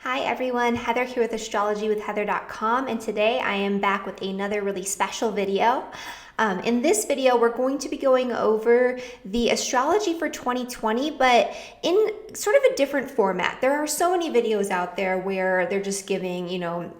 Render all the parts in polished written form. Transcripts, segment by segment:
Hi everyone, Heather here with astrologywithheather.com, and today I am back with another really special video. In this video, we're going to be going over the astrology for 2020, but in sort of a different format. There are so many videos out there where they're just giving,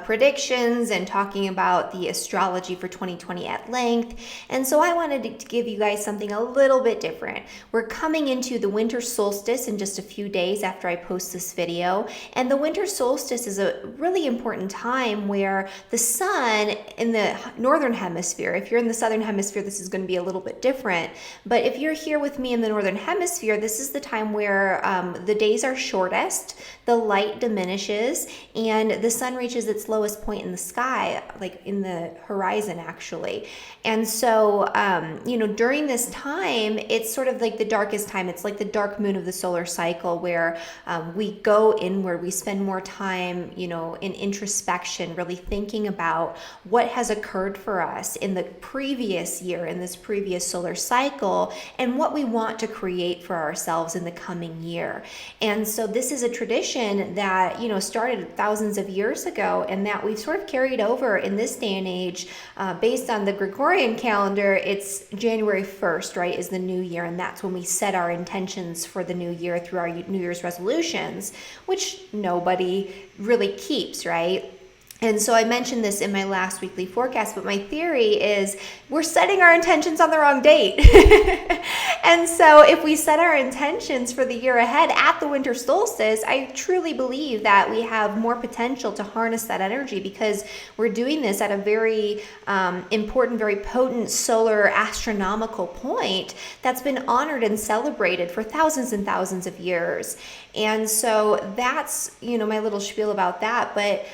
predictions and talking about the astrology for 2020 at length. And so I wanted to give you guys something a little bit different. We're coming into the winter solstice in just a few days after I post this video. And the winter solstice is a really important time where the sun in the northern hemisphere, if you're in the southern hemisphere, this is going to be a little bit different. But if you're here with me in the northern hemisphere, this is the time where the days are shortest, the light diminishes, and the sun reaches its lowest point in the sky, like in the horizon actually. And so, during this time, it's sort of like the darkest time. It's like the dark moon of the solar cycle where we go inward, we spend more time, in introspection, really thinking about what has occurred for us in the previous year, in this previous solar cycle, and what we want to create for ourselves in the coming year. And so this is a tradition that, started thousands of years ago, and that we've sort of carried over in this day and age. Based on the Gregorian calendar, it's January 1st, right, is the new year, and that's when we set our intentions for the new year through our New Year's resolutions, which nobody really keeps, right? And so I mentioned this in my last weekly forecast, but my theory is we're setting our intentions on the wrong date. And so if we set our intentions for the year ahead at the winter solstice, I truly believe that we have more potential to harness that energy because we're doing this at a very important, very potent solar astronomical point that's been honored and celebrated for thousands and thousands of years. And so that's, my little spiel about that. But,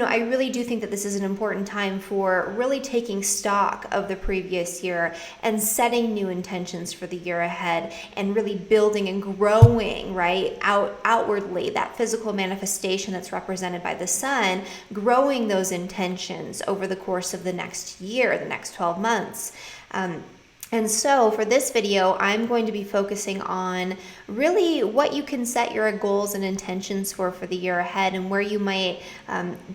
I really do think that this is an important time for really taking stock of the previous year and setting new intentions for the year ahead and really building and growing, right, outwardly, that physical manifestation that's represented by the sun, growing those intentions over the course of the next year, the next 12 months. And so for this video, I'm going to be focusing on really what you can set your goals and intentions for the year ahead, and where you might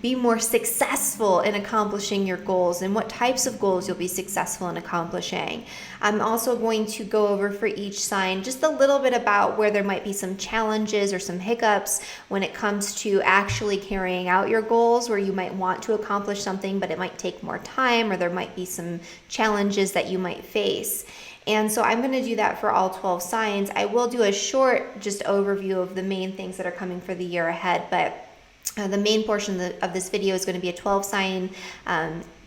be more successful in accomplishing your goals and what types of goals you'll be successful in accomplishing. I'm also going to go over for each sign just a little bit about where there might be some challenges or some hiccups when it comes to actually carrying out your goals, where you might want to accomplish something, but it might take more time, or there might be some challenges that you might face. And so I'm going to do that for all 12 signs. I will do a short just overview of the main things that are coming for the year ahead, but the main portion of this video is going to be a 12 sign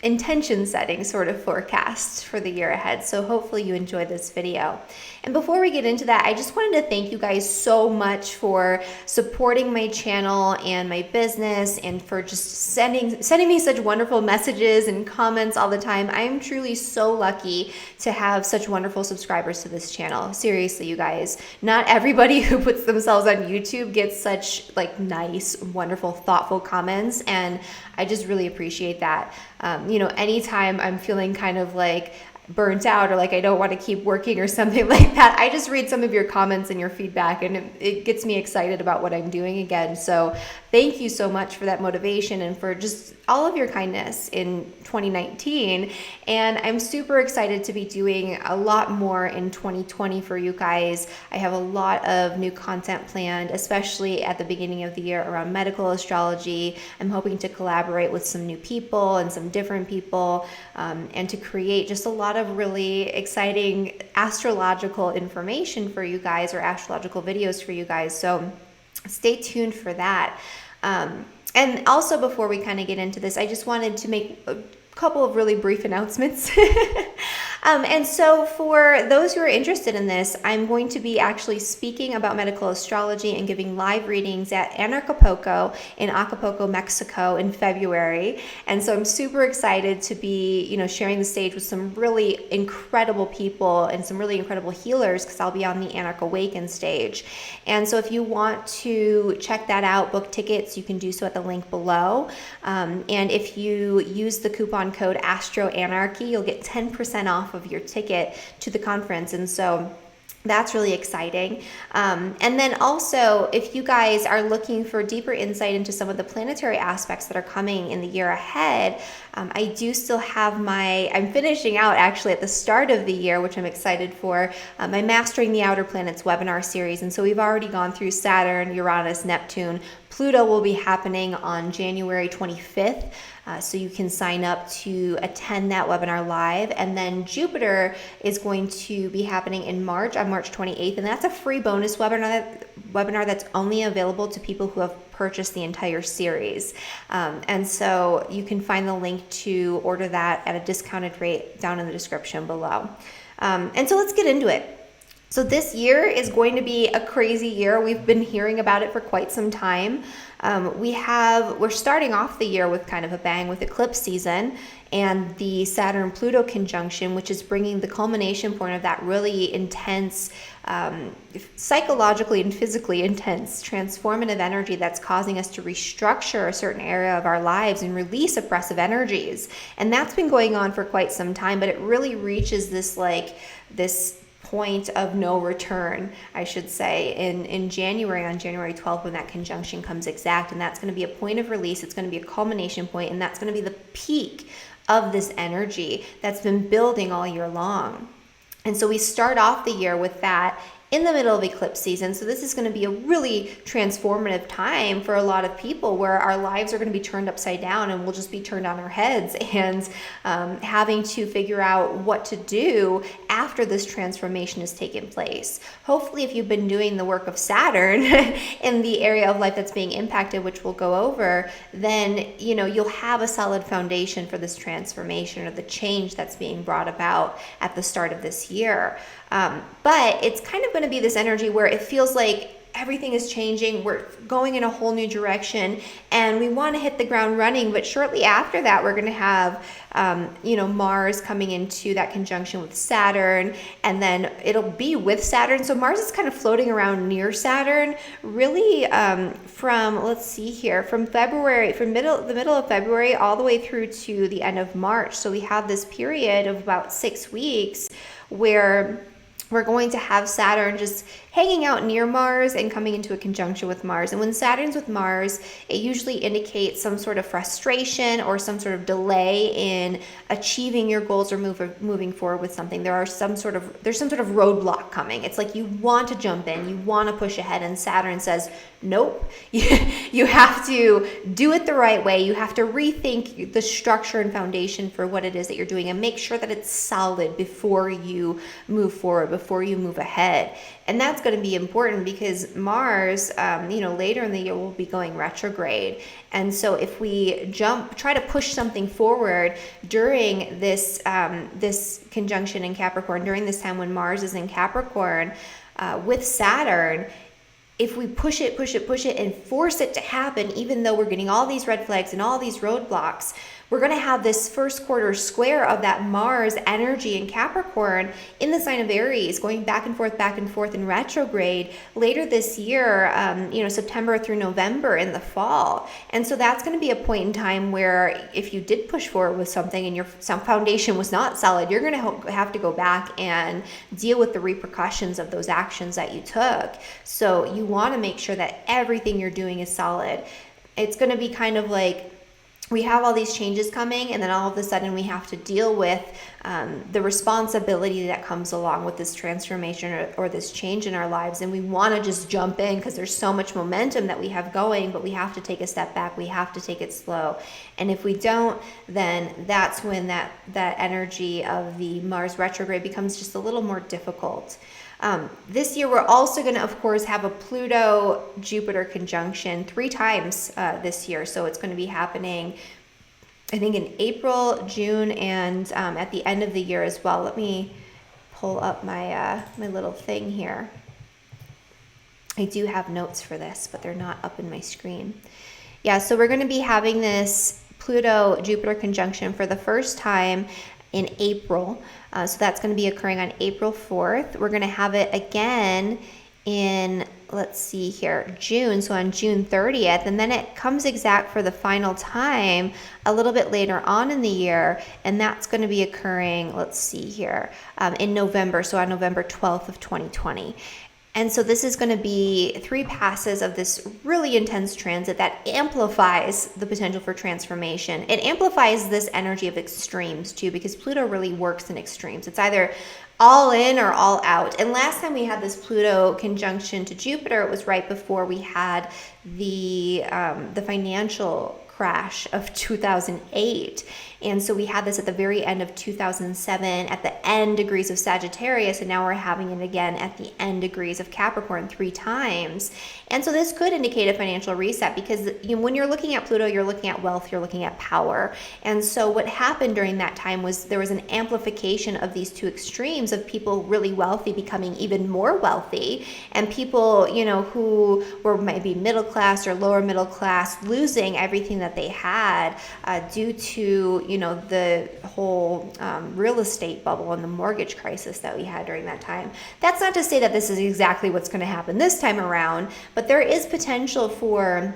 intention setting sort of forecast for the year ahead. So hopefully you enjoy this video. And before we get into that, I just wanted to thank you guys so much for supporting my channel and my business, and for just sending me such wonderful messages and comments all the time. I'm truly so lucky to have such wonderful subscribers to this channel. Seriously, you guys, not everybody who puts themselves on YouTube gets such nice, wonderful, thoughtful comments, and I just really appreciate that. Anytime I'm feeling kind of burnt out, or I don't want to keep working or something like that, I just read some of your comments and your feedback, and it gets me excited about what I'm doing again. So thank you so much for that motivation and for just all of your kindness in 2019. And I'm super excited to be doing a lot more in 2020 for you guys. I have a lot of new content planned, especially at the beginning of the year around medical astrology. I'm hoping to collaborate with some new people and some different people, and to create just a lot of really exciting astrological information for you guys, or astrological videos for you guys. So stay tuned for that. And also, before we kind of get into this, I just wanted to make a couple of really brief announcements. And so for those who are interested in this, I'm going to be actually speaking about medical astrology and giving live readings at Acapulco in Acapulco, Mexico in February. And so I'm super excited to be, sharing the stage with some really incredible people and some really incredible healers, because I'll be on the Anarch Awaken stage. And so if you want to check that out, book tickets, you can do so at the link below. And if you use the coupon code AstroAnarchy, you'll get 10% off of your ticket to the conference. And so That's really exciting. And then also, if you guys are looking for deeper insight into some of the planetary aspects that are coming in the year ahead, I do still have I'm finishing out actually at the start of the year, which I'm excited for, my Mastering the Outer Planets webinar series. And so we've already gone through Saturn, Uranus, Neptune. Pluto will be happening on January 25th. So you can sign up to attend that webinar live. And then Jupiter is going to be happening in March, on March 28th. And that's a free bonus webinar that's only available to people who have purchased the entire series. And so you can find the link to order that at a discounted rate down in the description below. And so let's get into it. So this year is going to be a crazy year. We've been hearing about it for quite some time. We're starting off the year with kind of a bang with eclipse season and the Saturn-Pluto conjunction, which is bringing the culmination point of that really intense, psychologically and physically intense, transformative energy that's causing us to restructure a certain area of our lives and release oppressive energies. And that's been going on for quite some time, but it really reaches this point of no return, I should say, in January, on January 12th, when that conjunction comes exact. And that's going to be a point of release. It's going to be a culmination point, and that's going to be the peak of this energy that's been building all year long. And so we start off the year with that in the middle of eclipse season. So this is going to be a really transformative time for a lot of people, where our lives are going to be turned upside down and we'll just be turned on our heads, and having to figure out what to do after this transformation has taken place. Hopefully, if you've been doing the work of Saturn in the area of life that's being impacted, which we'll go over, then you'll have a solid foundation for this transformation or the change that's being brought about at the start of this year. But it's kind of going to be this energy where it feels like everything is changing. We're going in a whole new direction and we want to hit the ground running. But shortly after that, we're going to have, Mars coming into that conjunction with Saturn, and then it'll be with Saturn. So Mars is kind of floating around near Saturn, really, from February, from the middle of February all the way through to the end of March. So we have this period of about 6 weeks where we're going to have Saturn just hanging out near Mars and coming into a conjunction with Mars. And when Saturn's with Mars, it usually indicates some sort of frustration or some sort of delay in achieving your goals or moving forward with something. There's some sort of roadblock coming. It's like you want to jump in, you want to push ahead, and Saturn says, nope, you have to do it the right way. You have to rethink the structure and foundation for what it is that you're doing, and make sure that it's solid before you move forward, before you move ahead. And that's going to be important because Mars, later in the year will be going retrograde. And so if we try to push something forward during this conjunction in Capricorn, during this time when Mars is in Capricorn with Saturn, if we push it and force it to happen, even though we're getting all these red flags and all these roadblocks, we're going to have this first quarter square of that Mars energy in Capricorn in the sign of Aries, going back and forth in retrograde later this year, September through November in the fall. And so that's going to be a point in time where if you did push forward with something and some foundation was not solid, you're going to have to go back and deal with the repercussions of those actions that you took. So you want to make sure that everything you're doing is solid. It's going to be kind of like, we have all these changes coming, and then all of a sudden we have to deal with the responsibility that comes along with this transformation or this change in our lives. And we want to just jump in because there's so much momentum that we have going, but we have to take a step back. We have to take it slow. And if we don't, then that's when that energy of the Mars retrograde becomes just a little more difficult. This year, we're also going to, of course, have a Pluto-Jupiter conjunction 3 times this year. So it's going to be happening, I think, in April, June, and at the end of the year as well. Let me pull up my little thing here. I do have notes for this, but they're not up in my screen. Yeah, so we're going to be having this Pluto-Jupiter conjunction for the first time in April. So that's going to be occurring on April 4th. We're going to have it again in, let's see here, June, so on June 30th, and then it comes exact for the final time a little bit later on in the year, and that's going to be occurring, let's see here, in November, so on November 12th of 2020. And so this is going to be 3 passes of this really intense transit that amplifies the potential for transformation. It amplifies this energy of extremes too, because Pluto really works in extremes. It's either all in or all out. And last time we had this Pluto conjunction to Jupiter, it was right before we had the financial crash of 2008. And so we had this at the very end of 2007 at the end degrees of Sagittarius, and now we're having it again at the end degrees of Capricorn 3 times. And so this could indicate a financial reset, because when you're looking at Pluto, you're looking at wealth, you're looking at power. And so what happened during that time was there was an amplification of these 2 extremes of people really wealthy becoming even more wealthy, and people, who were maybe middle class or lower middle class losing everything that they had due to the whole real estate bubble and the mortgage crisis that we had during that time. That's not to say that this is exactly what's going to happen this time around, but there is potential for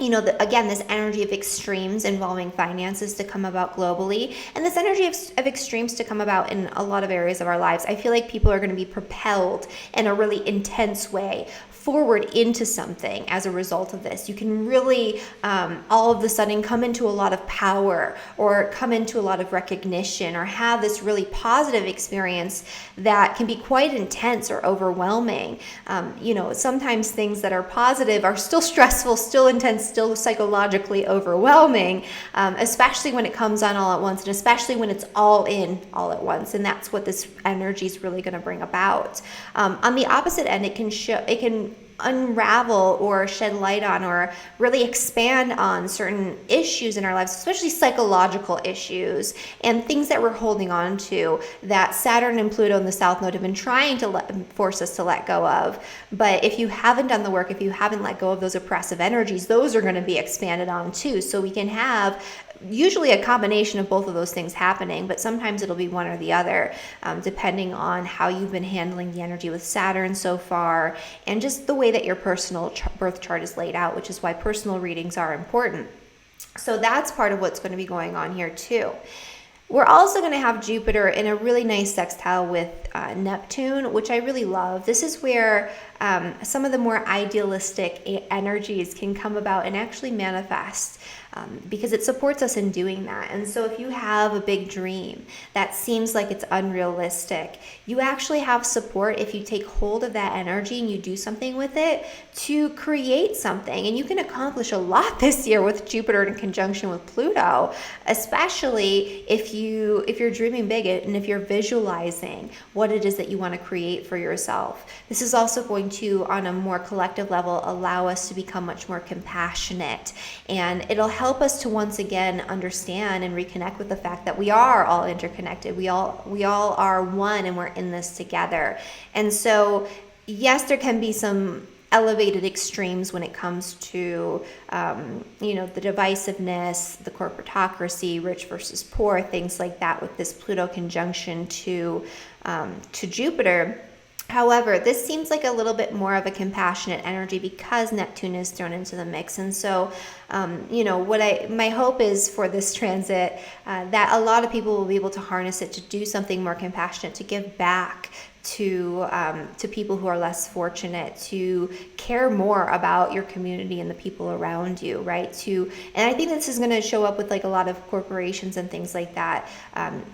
again, this energy of extremes involving finances to come about globally, and this energy of extremes to come about in a lot of areas of our lives. I feel like people are going to be propelled in a really intense way forward into something as a result of this. You can really all of a sudden come into a lot of power, or come into a lot of recognition, or have this really positive experience that can be quite intense or overwhelming. Sometimes things that are positive are still stressful, still intense, still psychologically overwhelming, especially when it comes on all at once, and especially when it's all in all at once. And that's what this energy is really going to bring about. On the opposite end, it can unravel or shed light on or really expand on certain issues in our lives, especially psychological issues and things that we're holding on to that Saturn and Pluto in the South Node have been trying to force us to let go of. But if you haven't done the work, if you haven't let go of those oppressive energies, those are going to be expanded on too. So we can have usually a combination of both of those things happening, but sometimes it'll be one or the other, depending on how you've been handling the energy with Saturn so far, and just the way that your personal birth chart is laid out, which is why personal readings are important. So that's part of what's going to be going on here too. We're also going to have Jupiter in a really nice sextile with Neptune, which I really love. This is where some of the more idealistic energies can come about and actually manifest, because it supports us in doing that. And so if you have a big dream that seems like it's unrealistic, you actually have support if you take hold of that energy and you do something with it to create something. And you can accomplish a lot this year with Jupiter in conjunction with Pluto, especially if you're dreaming big and if you're visualizing what it is that you want to create for yourself. This is also going to, on a more collective level, allow us to become much more compassionate, and it'll help us to once again understand and reconnect with the fact that we are all interconnected. We all are one, and we're in this together. And so yes, there can be some elevated extremes when it comes to the divisiveness, the corporatocracy, rich versus poor, things like that with this Pluto conjunction to Jupiter. However, this seems like a little bit more of a compassionate energy because Neptune is thrown into the mix. And so, my hope is for this transit that a lot of people will be able to harness it to do something more compassionate, to give back to people who are less fortunate, to care more about your community and the people around you, right? And I think this is going to show up with like a lot of corporations and things like that,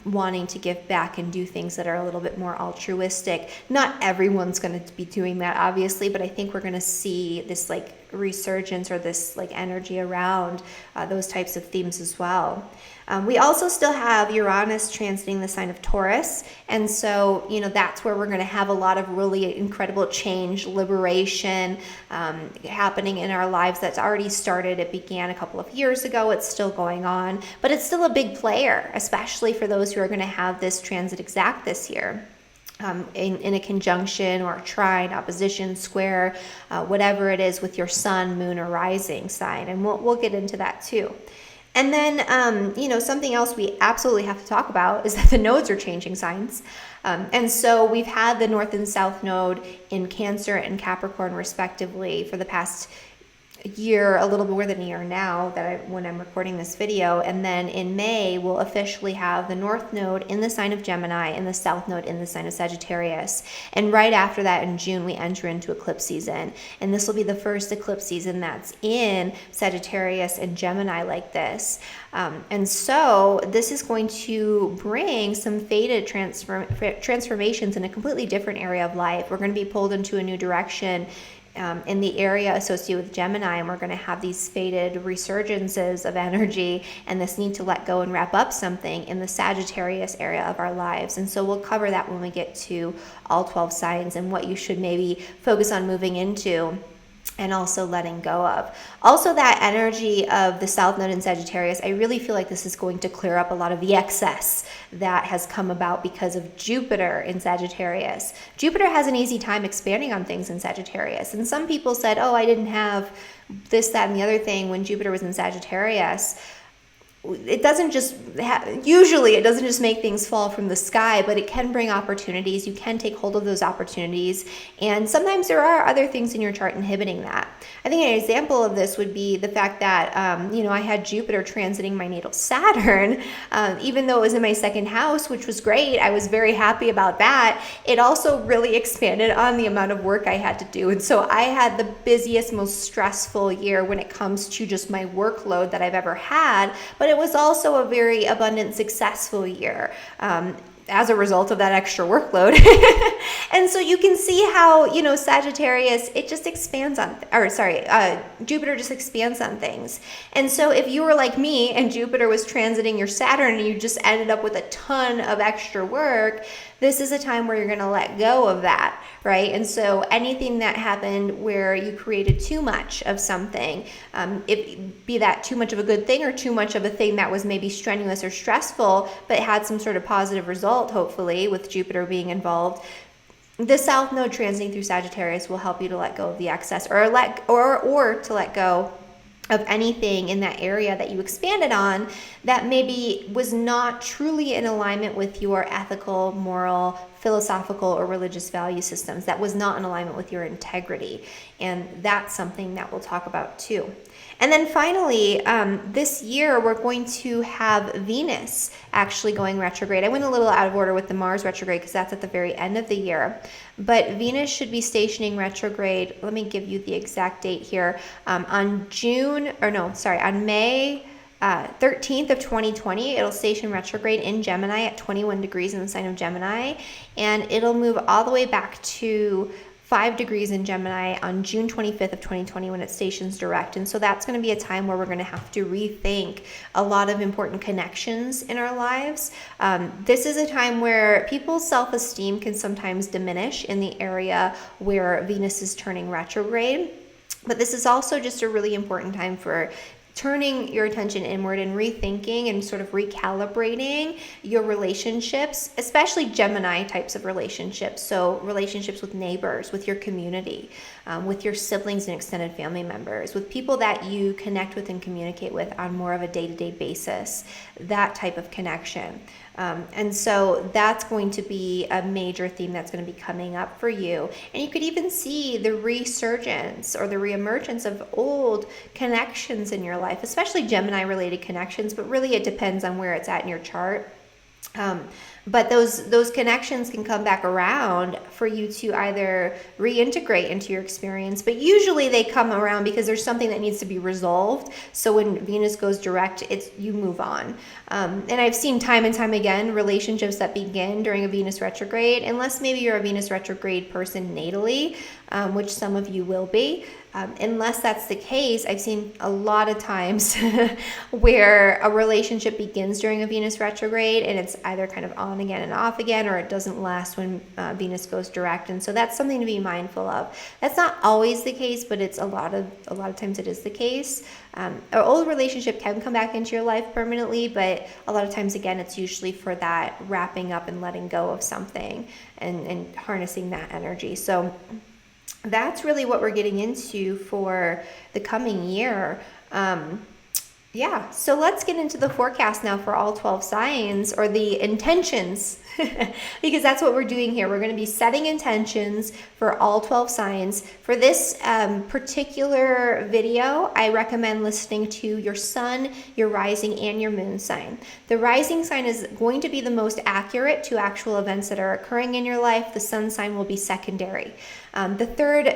wanting to give back and do things that are a little bit more altruistic. Not everyone's going to be doing that, obviously, but I think we're going to see this like resurgence or this like energy around those types of themes as well. We also still have Uranus transiting the sign of Taurus. And so, that's where we're going to have a lot of really incredible change, liberation happening in our lives. That's already started. It began a couple of years ago. It's still going on, but it's still a big player, especially for those who are going to have this transit exact this year. In a conjunction or a trine, opposition, square, whatever it is with your sun, moon, or rising sign. And we'll get into that too. And then, you know, something else we absolutely have to talk about is that the nodes are changing signs. And so we've had the North and South node in Cancer and Capricorn respectively for the past year, a little more than a year now when I'm recording this video. And then in May, we'll officially have the North node in the sign of Gemini and the South node in the sign of Sagittarius. And right after that in June, we enter into eclipse season. And this will be the first eclipse season that's in Sagittarius and Gemini like this. And so this is going to bring some fated transformations in a completely different area of life. We're going to be pulled into a new direction in the area associated with Gemini, and we're going to have these fated resurgences of energy and this need to let go and wrap up something in the Sagittarius area of our lives. And so we'll cover that when we get to all 12 signs and what you should maybe focus on moving into and also letting go of. Also, that energy of the South Node in Sagittarius, I really feel like this is going to clear up a lot of the excess that has come about because of Jupiter in Sagittarius. Jupiter has an easy time expanding on things in Sagittarius. And some people said, oh, I didn't have this, that, and the other thing when Jupiter was in Sagittarius. It doesn't just usually it doesn't just make things fall from the sky, but it can bring opportunities. You can take hold of those opportunities, and sometimes there are other things in your chart inhibiting that. I think an example of this would be the fact that you know, I had Jupiter transiting my natal Saturn, even though it was in my second house, which was great. I was very happy about that. It also really expanded on the amount of work I had to do, and so I had the busiest, most stressful year when it comes to just my workload that I've ever had. But it was also a very abundant, successful year as a result of that extra workload. And so you can see how, you know, Sagittarius, it just expands on, Jupiter just expands on things. And so if you were like me and Jupiter was transiting your Saturn and you just ended up with a ton of extra work, this is a time where you're going to let go of that, right? And so anything that happened where you created too much of something, be that too much of a good thing or too much of a thing that was maybe strenuous or stressful, but had some sort of positive result, hopefully, with Jupiter being involved, the South Node transiting through Sagittarius will help you to let go of the excess or to let go of anything in that area that you expanded on that maybe was not truly in alignment with your ethical, moral, philosophical, or religious value systems, that was not in alignment with your integrity. And that's something that we'll talk about too. And then finally, this year we're going to have Venus actually going retrograde. I went a little out of order with the Mars retrograde because that's at the very end of the year. But Venus should be stationing retrograde. Let me give you the exact date here. On May 13th of 2020, it'll station retrograde in Gemini at 21 degrees in the sign of Gemini. And it'll move all the way back to 5 degrees in Gemini on June 25th of 2020 when it stations direct. And so that's going to be a time where we're going to have to rethink a lot of important connections in our lives. This is a time where people's self-esteem can sometimes diminish in the area where Venus is turning retrograde. But this is also just a really important time for turning your attention inward and rethinking and sort of recalibrating your relationships, especially Gemini types of relationships. So relationships with neighbors, with your community, with your siblings and extended family members, with people that you connect with and communicate with on more of a day-to-day basis, that type of connection. And so that's going to be a major theme that's going to be coming up for you. And you could even see the resurgence or the reemergence of old connections in your life, especially Gemini related connections, but really it depends on where it's at in your chart. But those connections can come back around for you to either reintegrate into your experience, but usually they come around because there's something that needs to be resolved. So when Venus goes direct, you move on. And I've seen time and time again relationships that begin during a Venus retrograde, unless maybe you're a Venus retrograde person natally, which some of you will be. Unless that's the case, I've seen a lot of times where a relationship begins during a Venus retrograde and it's either kind of on again and off again, or it doesn't last when Venus goes direct. And so that's something to be mindful of. That's not always the case, but it's a lot of times it is the case. An old relationship can come back into your life permanently, but a lot of times, again, it's usually for that wrapping up and letting go of something and harnessing that energy. So that's really what we're getting into for the coming year. Yeah, so let's get into the forecast now for all 12 signs, or the intentions, because that's what we're doing here. We're going to be setting intentions for all 12 signs. For this particular video, I recommend listening to your sun, your rising, and your moon sign. The rising sign is going to be the most accurate to actual events that are occurring in your life. The sun sign will be secondary. The third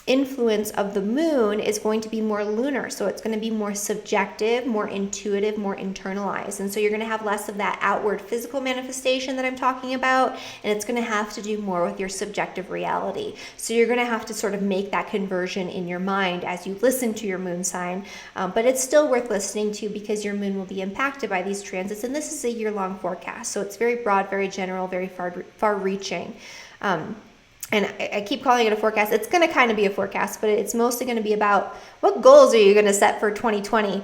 influence of the moon is going to be more lunar, so it's going to be more subjective, more intuitive, more internalized, and so you're going to have less of that outward physical manifestation that I'm talking about, and it's going to have to do more with your subjective reality. So you're going to have to sort of make that conversion in your mind as you listen to your moon sign, but it's still worth listening to because your moon will be impacted by these transits, and this is a year-long forecast, so it's very broad, very general, very far-reaching. And I keep calling it a forecast. It's going to kind of be a forecast, but it's mostly going to be about what goals are you going to set for 2020?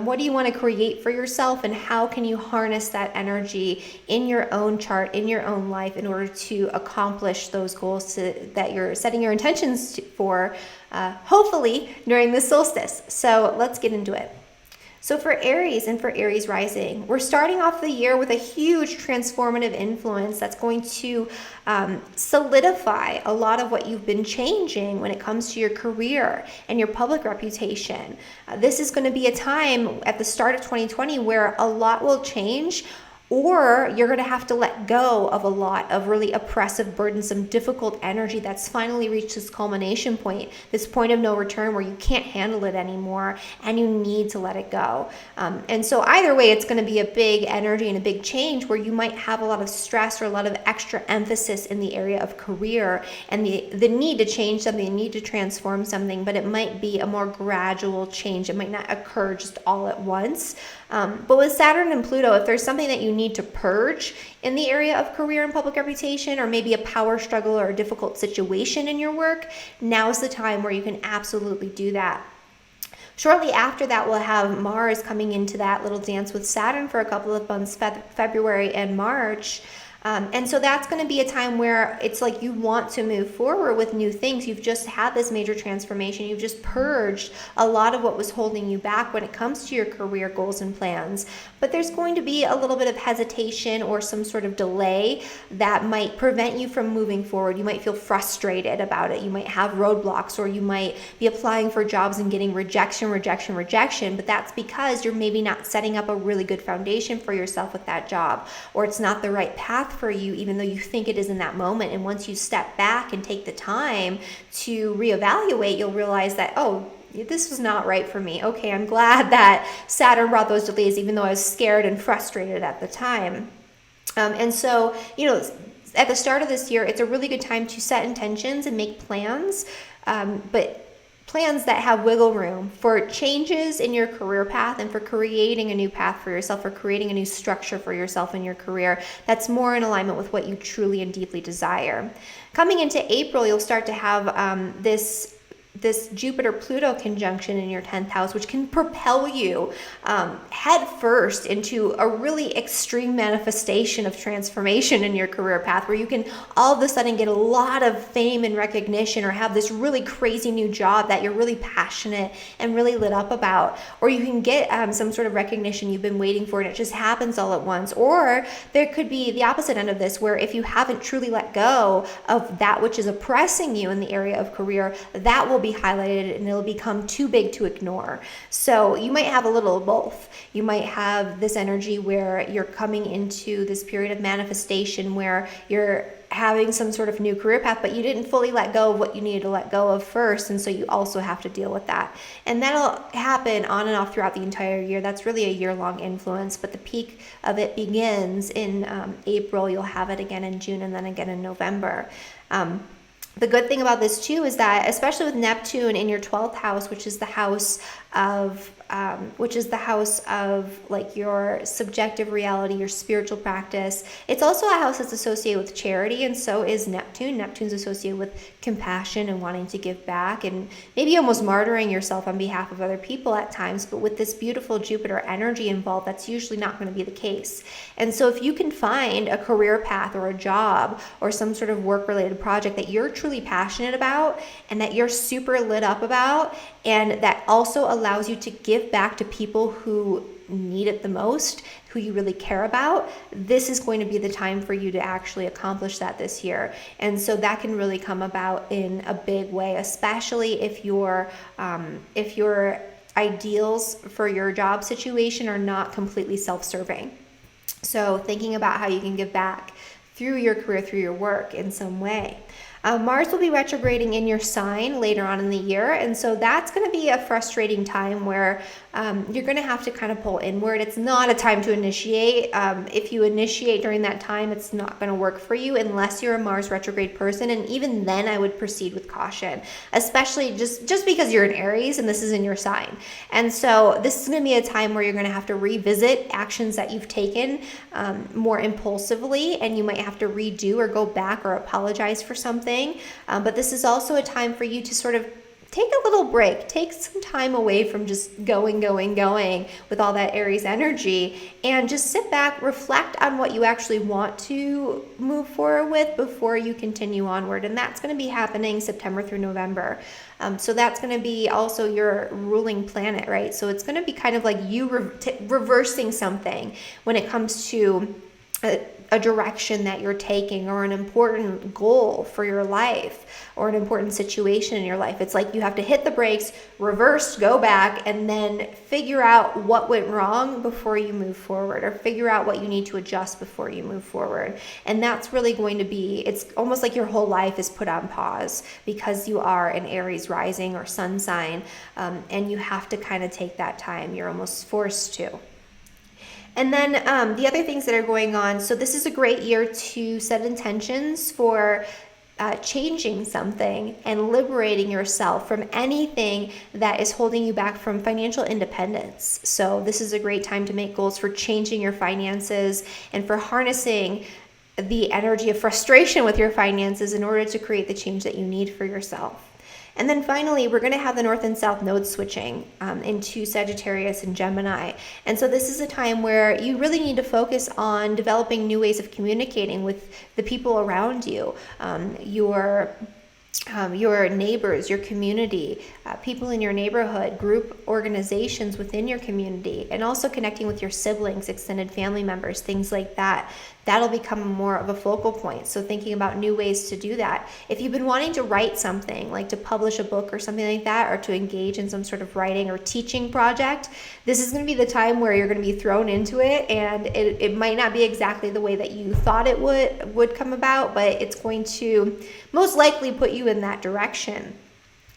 What do you want to create for yourself, and how can you harness that energy in your own chart, in your own life, in order to accomplish those goals that you're setting your intentions for, hopefully during the solstice. So let's get into it. So for Aries and for Aries rising, we're starting off the year with a huge transformative influence that's going to solidify a lot of what you've been changing when it comes to your career and your public reputation. This is going to be a time at the start of 2020 where a lot will change, or you're going to have to let go of a lot of really oppressive, burdensome, difficult energy that's finally reached this culmination point, this point of no return where you can't handle it anymore and you need to let it go. And so either way, it's going to be a big energy and a big change where you might have a lot of stress or a lot of extra emphasis in the area of career and the need to change something, the need to transform something, but it might be a more gradual change. It might not occur just all at once. But with Saturn and Pluto, if there's something that you need to purge in the area of career and public reputation, or maybe a power struggle or a difficult situation in your work, now's the time where you can absolutely do that. Shortly after that, we'll have Mars coming into that little dance with Saturn for a couple of months, February and March. And so that's going to be a time where it's like you want to move forward with new things. You've just had this major transformation. You've just purged a lot of what was holding you back when it comes to your career goals and plans. But there's going to be a little bit of hesitation or some sort of delay that might prevent you from moving forward. You might feel frustrated about it. You might have roadblocks, or you might be applying for jobs and getting rejection. But that's because you're maybe not setting up a really good foundation for yourself with that job, or it's not the right path for you, even though you think it is in that moment. And once you step back and take the time to reevaluate, you'll realize that, oh, this was not right for me. Okay, I'm glad that Saturn brought those delays, even though I was scared and frustrated at the time. And so, at the start of this year, it's a really good time to set intentions and make plans, but plans that have wiggle room for changes in your career path and for creating a new path for yourself, or creating a new structure for yourself in your career that's more in alignment with what you truly and deeply desire. Coming into April, you'll start to have this Jupiter-Pluto conjunction in your 10th house, which can propel you head first into a really extreme manifestation of transformation in your career path, where you can all of a sudden get a lot of fame and recognition, or have this really crazy new job that you're really passionate and really lit up about, or you can get some sort of recognition you've been waiting for and it just happens all at once. Or there could be the opposite end of this, where if you haven't truly let go of that which is oppressing you in the area of career, that will be highlighted and it'll become too big to ignore. So you might have a little of both. You might have this energy where you're coming into this period of manifestation where you're having some sort of new career path, but you didn't fully let go of what you needed to let go of first, and so you also have to deal with that. And that'll happen on and off throughout the entire year. That's really a year-long influence, but the peak of it begins in April. You'll have it again in June, and then again in November. The good thing about this too is that, especially with Neptune in your 12th house, which is the house of like your subjective reality, your spiritual practice. It's also a house that's associated with charity, and so is Neptune. Neptune's associated with compassion and wanting to give back, and maybe almost martyring yourself on behalf of other people at times. But with this beautiful Jupiter energy involved, that's usually not going to be the case. And so if you can find a career path or a job or some sort of work-related project that you're truly truly passionate about and that you're super lit up about, and that also allows you to give back to people who need it the most, who you really care about, this is going to be the time for you to actually accomplish that this year. And so that can really come about in a big way, especially if your ideals for your job situation are not completely self-serving. So thinking about how you can give back through your career, through your work in some way. Mars will be retrograding in your sign later on in the year, and so that's going to be a frustrating time where you're going to have to kind of pull inward. It's not a time to initiate. If you initiate during that time, it's not going to work for you unless you're a Mars retrograde person, and even then I would proceed with caution, especially just because you're an Aries and this is in your sign. And so this is going to be a time where you're going to have to revisit actions that you've taken more impulsively, and you might have to redo or go back or apologize for something. But this is also a time for you to sort of take a little break, take some time away from just going with all that Aries energy, and just sit back, reflect on what you actually want to move forward with before you continue onward. And that's going to be happening September through November. So that's going to be also your ruling planet, right? So it's going to be kind of like you reversing something when it comes to a direction that you're taking, or an important goal for your life, or an important situation in your life. It's like you have to hit the brakes, reverse, go back, and then figure out what went wrong before you move forward, or figure out what you need to adjust before you move forward. And that's really going to be, it's almost like your whole life is put on pause because you are an Aries rising or sun sign, and you have to kind of take that time. You're almost forced to. And then the other things that are going on, so this is a great year to set intentions for changing something and liberating yourself from anything that is holding you back from financial independence. So this is a great time to make goals for changing your finances and for harnessing the energy of frustration with your finances in order to create the change that you need for yourself. And then finally, we're going to have the North and South nodes switching into Sagittarius and Gemini. And so this is a time where you really need to focus on developing new ways of communicating with the people around you, your neighbors, your community, people in your neighborhood, group organizations within your community, and also connecting with your siblings, extended family members, things like that. That'll become more of a focal point. So thinking about new ways to do that. If you've been wanting to write something, like to publish a book or something like that, or to engage in some sort of writing or teaching project, this is going to be the time where you're going to be thrown into it, and it might not be exactly the way that you thought it would come about, but it's going to most likely put you in that direction.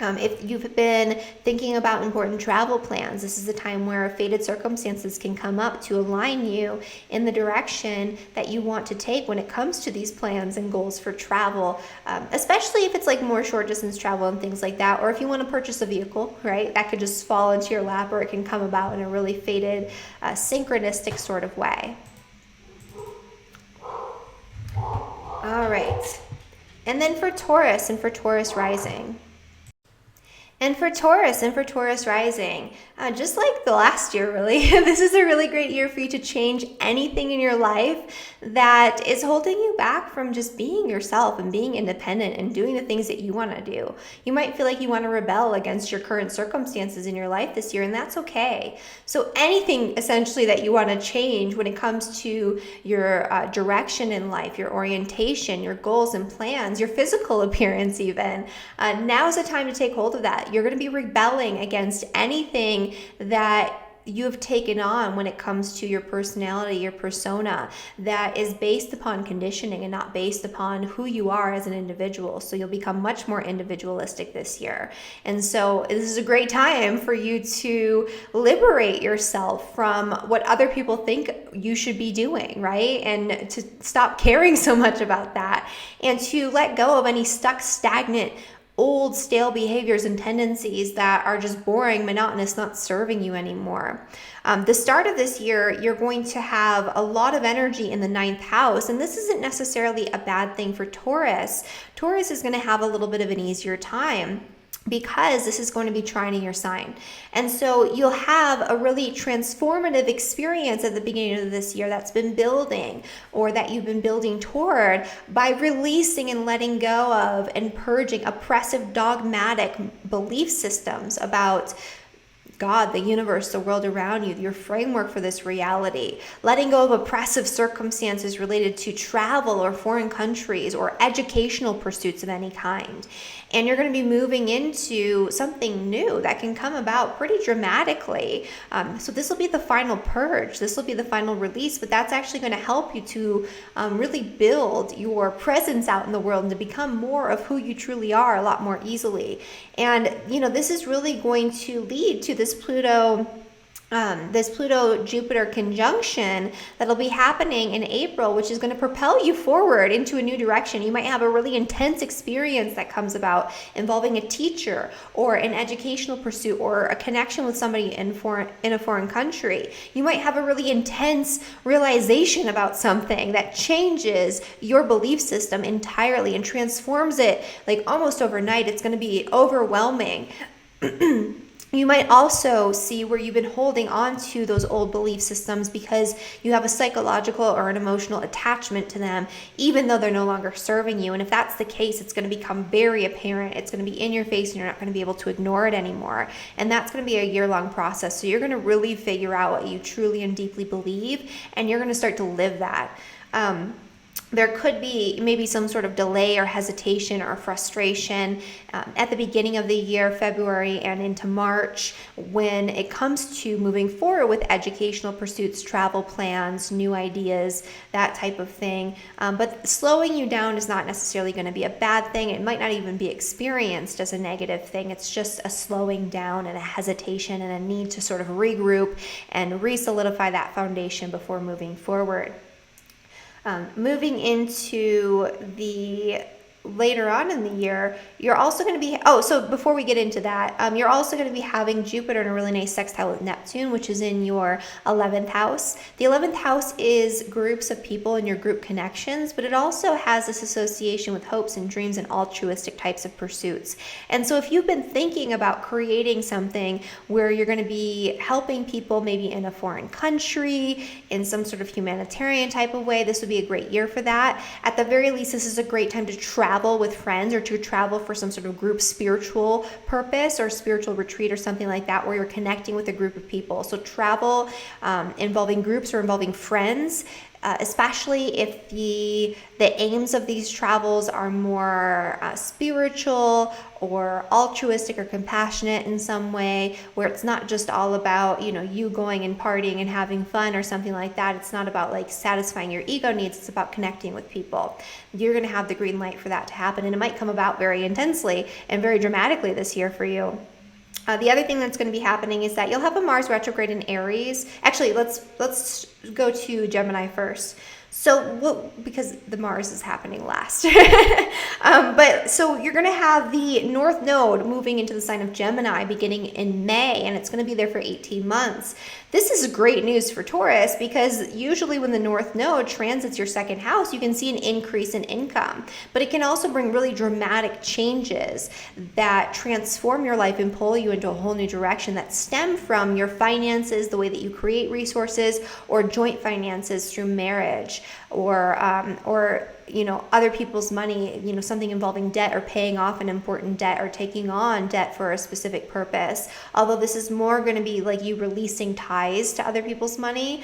If you've been thinking about important travel plans, this is a time where fated circumstances can come up to align you in the direction that you want to take when it comes to these plans and goals for travel, especially if it's like more short distance travel and things like that, or if you want to purchase a vehicle, right? That could just fall into your lap, or it can come about in a really fated, synchronistic sort of way. All right. And then for Taurus and for Taurus rising. And for Taurus rising, just like the last year, really, this is a really great year for you to change anything in your life that is holding you back from just being yourself and being independent and doing the things that you want to do. You might feel like you want to rebel against your current circumstances in your life this year, and that's okay. So anything essentially that you want to change when it comes to your direction in life, your orientation, your goals and plans, your physical appearance even, now is the time to take hold of that. You're going to be rebelling against anything that you have taken on when it comes to your personality, your persona, that is based upon conditioning and not based upon who you are as an individual. So you'll become much more individualistic this year. And so this is a great time for you to liberate yourself from what other people think you should be doing, right? And to stop caring so much about that, and to let go of any stuck, stagnant, old stale behaviors and tendencies that are just boring, monotonous, not serving you anymore. The start of this year, you're going to have a lot of energy in the 9th house, and this isn't necessarily a bad thing for Taurus. Taurus is going to have a little bit of an easier time because this is going to be trining your sign. And so you'll have a really transformative experience at the beginning of this year that's been building, or that you've been building toward, by releasing and letting go of and purging oppressive, dogmatic belief systems about God, the universe, the world around you, your framework for this reality, letting go of oppressive circumstances related to travel or foreign countries or educational pursuits of any kind. And you're going to be moving into something new that can come about pretty dramatically. So this will be the final purge. This will be the final release, but that's actually going to help you to really build your presence out in the world and to become more of who you truly are a lot more easily. And, this is really going to lead to this Pluto-Jupiter conjunction that'll be happening in April, which is going to propel you forward into a new direction. You might have a really intense experience that comes about involving a teacher or an educational pursuit or a connection with somebody in a foreign country. You might have a really intense realization about something that changes your belief system entirely and transforms it like almost overnight. It's going to be overwhelming. You might also see where you've been holding on to those old belief systems because you have a psychological or an emotional attachment to them, even though they're no longer serving you. And if that's the case, it's going to become very apparent. It's going to be in your face and you're not going to be able to ignore it anymore. And that's going to be a year-long process. So you're going to really figure out what you truly and deeply believe, and you're going to start to live that. There could be maybe some sort of delay or hesitation or frustration at the beginning of the year, February and into March, when it comes to moving forward with educational pursuits, travel plans, new ideas, that type of thing. But slowing you down is not necessarily going to be a bad thing. It might not even be experienced as a negative thing. It's just a slowing down and a hesitation and a need to sort of regroup and re-solidify that foundation before moving forward. Moving into the later on in the year, you're also going to be, so before we get into that, you're also going to be having Jupiter in a really nice sextile with Neptune, which is in your 11th house. The 11th house is groups of people and your group connections, but it also has this association with hopes and dreams and altruistic types of pursuits. And so if you've been thinking about creating something where you're going to be helping people maybe in a foreign country, in some sort of humanitarian type of way, this would be a great year for that. At the very least, this is a great time to travel with friends or to travel for some sort of group spiritual purpose or spiritual retreat or something like that, where you're connecting with a group of people. So travel involving groups or involving friends, especially if the aims of these travels are more spiritual or altruistic or compassionate in some way, where it's not just all about, you going and partying and having fun or something like that. It's not about like satisfying your ego needs. It's about connecting with people. You're going to have the green light for that to happen, and it might come about very intensely and very dramatically this year for you. The other thing that's going to be happening is that you'll have a Mars retrograde in Aries. Actually, let's go to Gemini first. So, because the Mars is happening last. But so you're going to have the North Node moving into the sign of Gemini beginning in May, and it's going to be there for 18 months. This is great news for Taurus, because usually when the North Node transits your second house, you can see an increase in income. But it can also bring really dramatic changes that transform your life and pull you into a whole new direction that stem from your finances, the way that you create resources, or joint finances through marriage, or other people's money, something involving debt or paying off an important debt or taking on debt for a specific purpose. Although this is more going to be like you releasing ties to other people's money.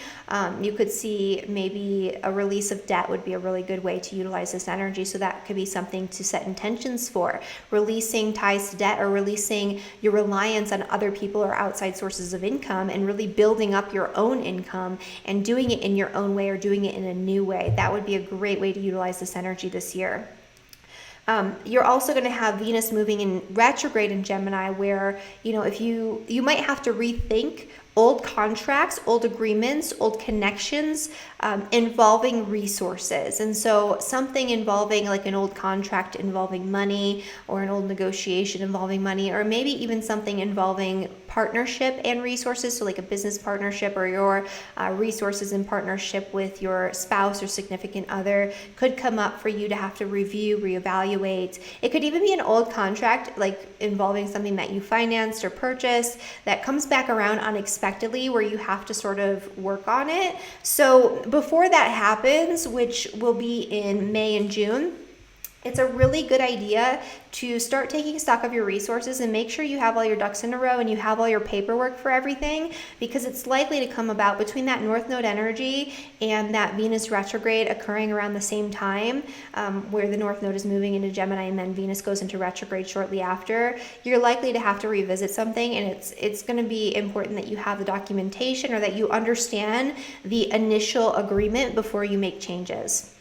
You could see maybe a release of debt would be a really good way to utilize this energy. So that could be something to set intentions for. Releasing ties to debt, or releasing your reliance on other people or outside sources of income, and really building up your own income and doing it in your own way or doing it in a new way. That would be a great way to utilize this energy this year. You're also going to have Venus moving in retrograde in Gemini, where if you might have to rethink old contracts, old agreements, old connections involving resources. And so something involving like an old contract involving money, or an old negotiation involving money, or maybe even something involving partnership and resources, so like a business partnership, or your resources in partnership with your spouse or significant other could come up for you to have to review, reevaluate. It could even be an old contract, like involving something that you financed or purchased that comes back around unexpectedly, where you have to sort of work on it. So before that happens, which will be in May and June, it's a really good idea to start taking stock of your resources and make sure you have all your ducks in a row and you have all your paperwork for everything, because it's likely to come about between that North Node energy and that Venus retrograde occurring around the same time, where the North Node is moving into Gemini and then Venus goes into retrograde shortly after. You're likely to have to revisit something, and it's going to be important that you have the documentation, or that you understand the initial agreement before you make changes.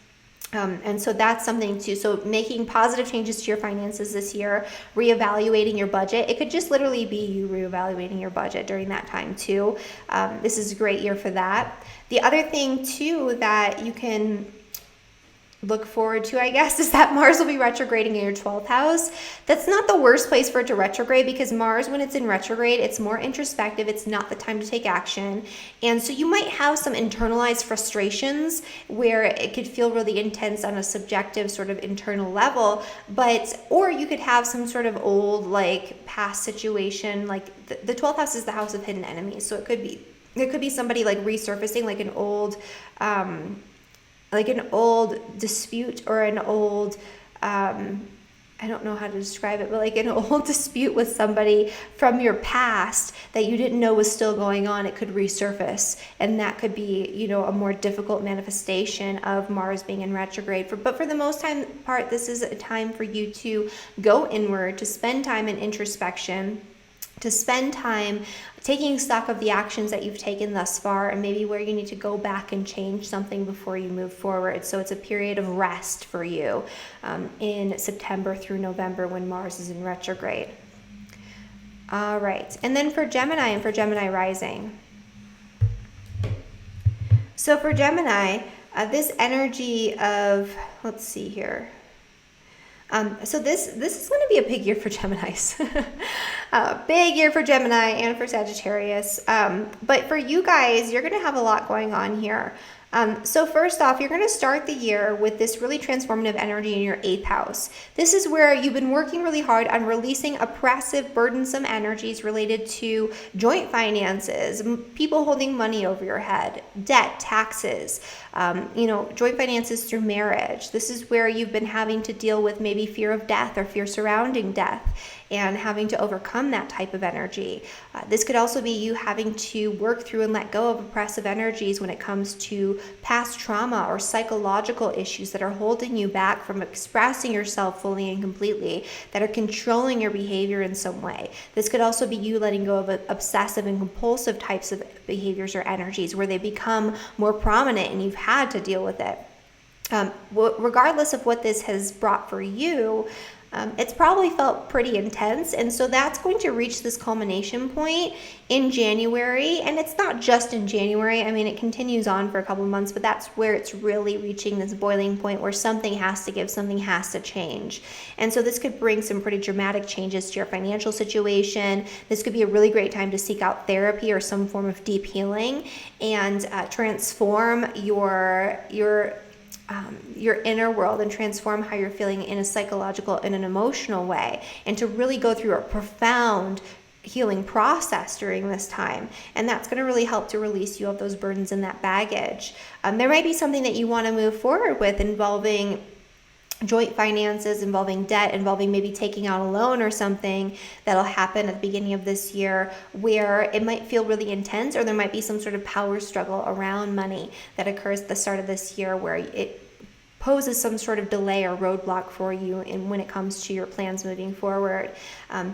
And so that's something too. So making positive changes to your finances this year, reevaluating your budget. It could just literally be you reevaluating your budget during that time too. This is a great year for that. The other thing too that you can look forward to, I guess, is that Mars will be retrograding in your 12th house. That's not the worst place for it to retrograde, because Mars, when it's in retrograde, it's more introspective. It's not the time to take action. And so you might have some internalized frustrations where it could feel really intense on a subjective sort of internal level, or you could have some sort of old, like, past situation. Like the 12th house is the house of hidden enemies. So it could be somebody like resurfacing like an old dispute, or an old, I don't know how to describe it, but like an old dispute with somebody from your past that you didn't know was still going on. It could resurface, and that could be, a more difficult manifestation of Mars being in retrograde. But for the most part, this is a time for you to go inward, to spend time in introspection, to spend time taking stock of the actions that you've taken thus far, and maybe where you need to go back and change something before you move forward. So it's a period of rest for you in September through November, when Mars is in retrograde. All right. And then for Gemini and for Gemini rising. So for Gemini, this energy of, let's see here. So this is going to be a big year for Geminis. Big year for Gemini and for Sagittarius. But for you guys, you're going to have a lot going on here. So first off, you're going to start the year with this really transformative energy in your 8th house. This is where you've been working really hard on releasing oppressive, burdensome energies related to joint finances, people holding money over your head, debt, taxes, joint finances through marriage. This is where you've been having to deal with maybe fear of death or fear surrounding death, and having to overcome that type of energy. This could also be you having to work through and let go of oppressive energies when it comes to past trauma or psychological issues that are holding you back from expressing yourself fully and completely, that are controlling your behavior in some way. This could also be you letting go of obsessive and compulsive types of behaviors or energies where they become more prominent and you've had to deal with it. Regardless of what this has brought for you, it's probably felt pretty intense, and so that's going to reach this culmination point in January. And it's not just in January. I mean, it continues on for a couple of months, but that's where it's really reaching this boiling point where something has to give, something has to change. And so this could bring some pretty dramatic changes to your financial situation. This could be a really great time to seek out therapy or some form of deep healing and transform your inner world and transform how you're feeling in a psychological and an emotional way, and to really go through a profound healing process during this time. And that's going to really help to release you of those burdens and that baggage. There might be something that you want to move forward with involving joint finances, involving debt, involving maybe taking out a loan or something that'll happen at the beginning of this year, where it might feel really intense, or there might be some sort of power struggle around money that occurs at the start of this year where it poses some sort of delay or roadblock for you when it comes to your plans moving forward.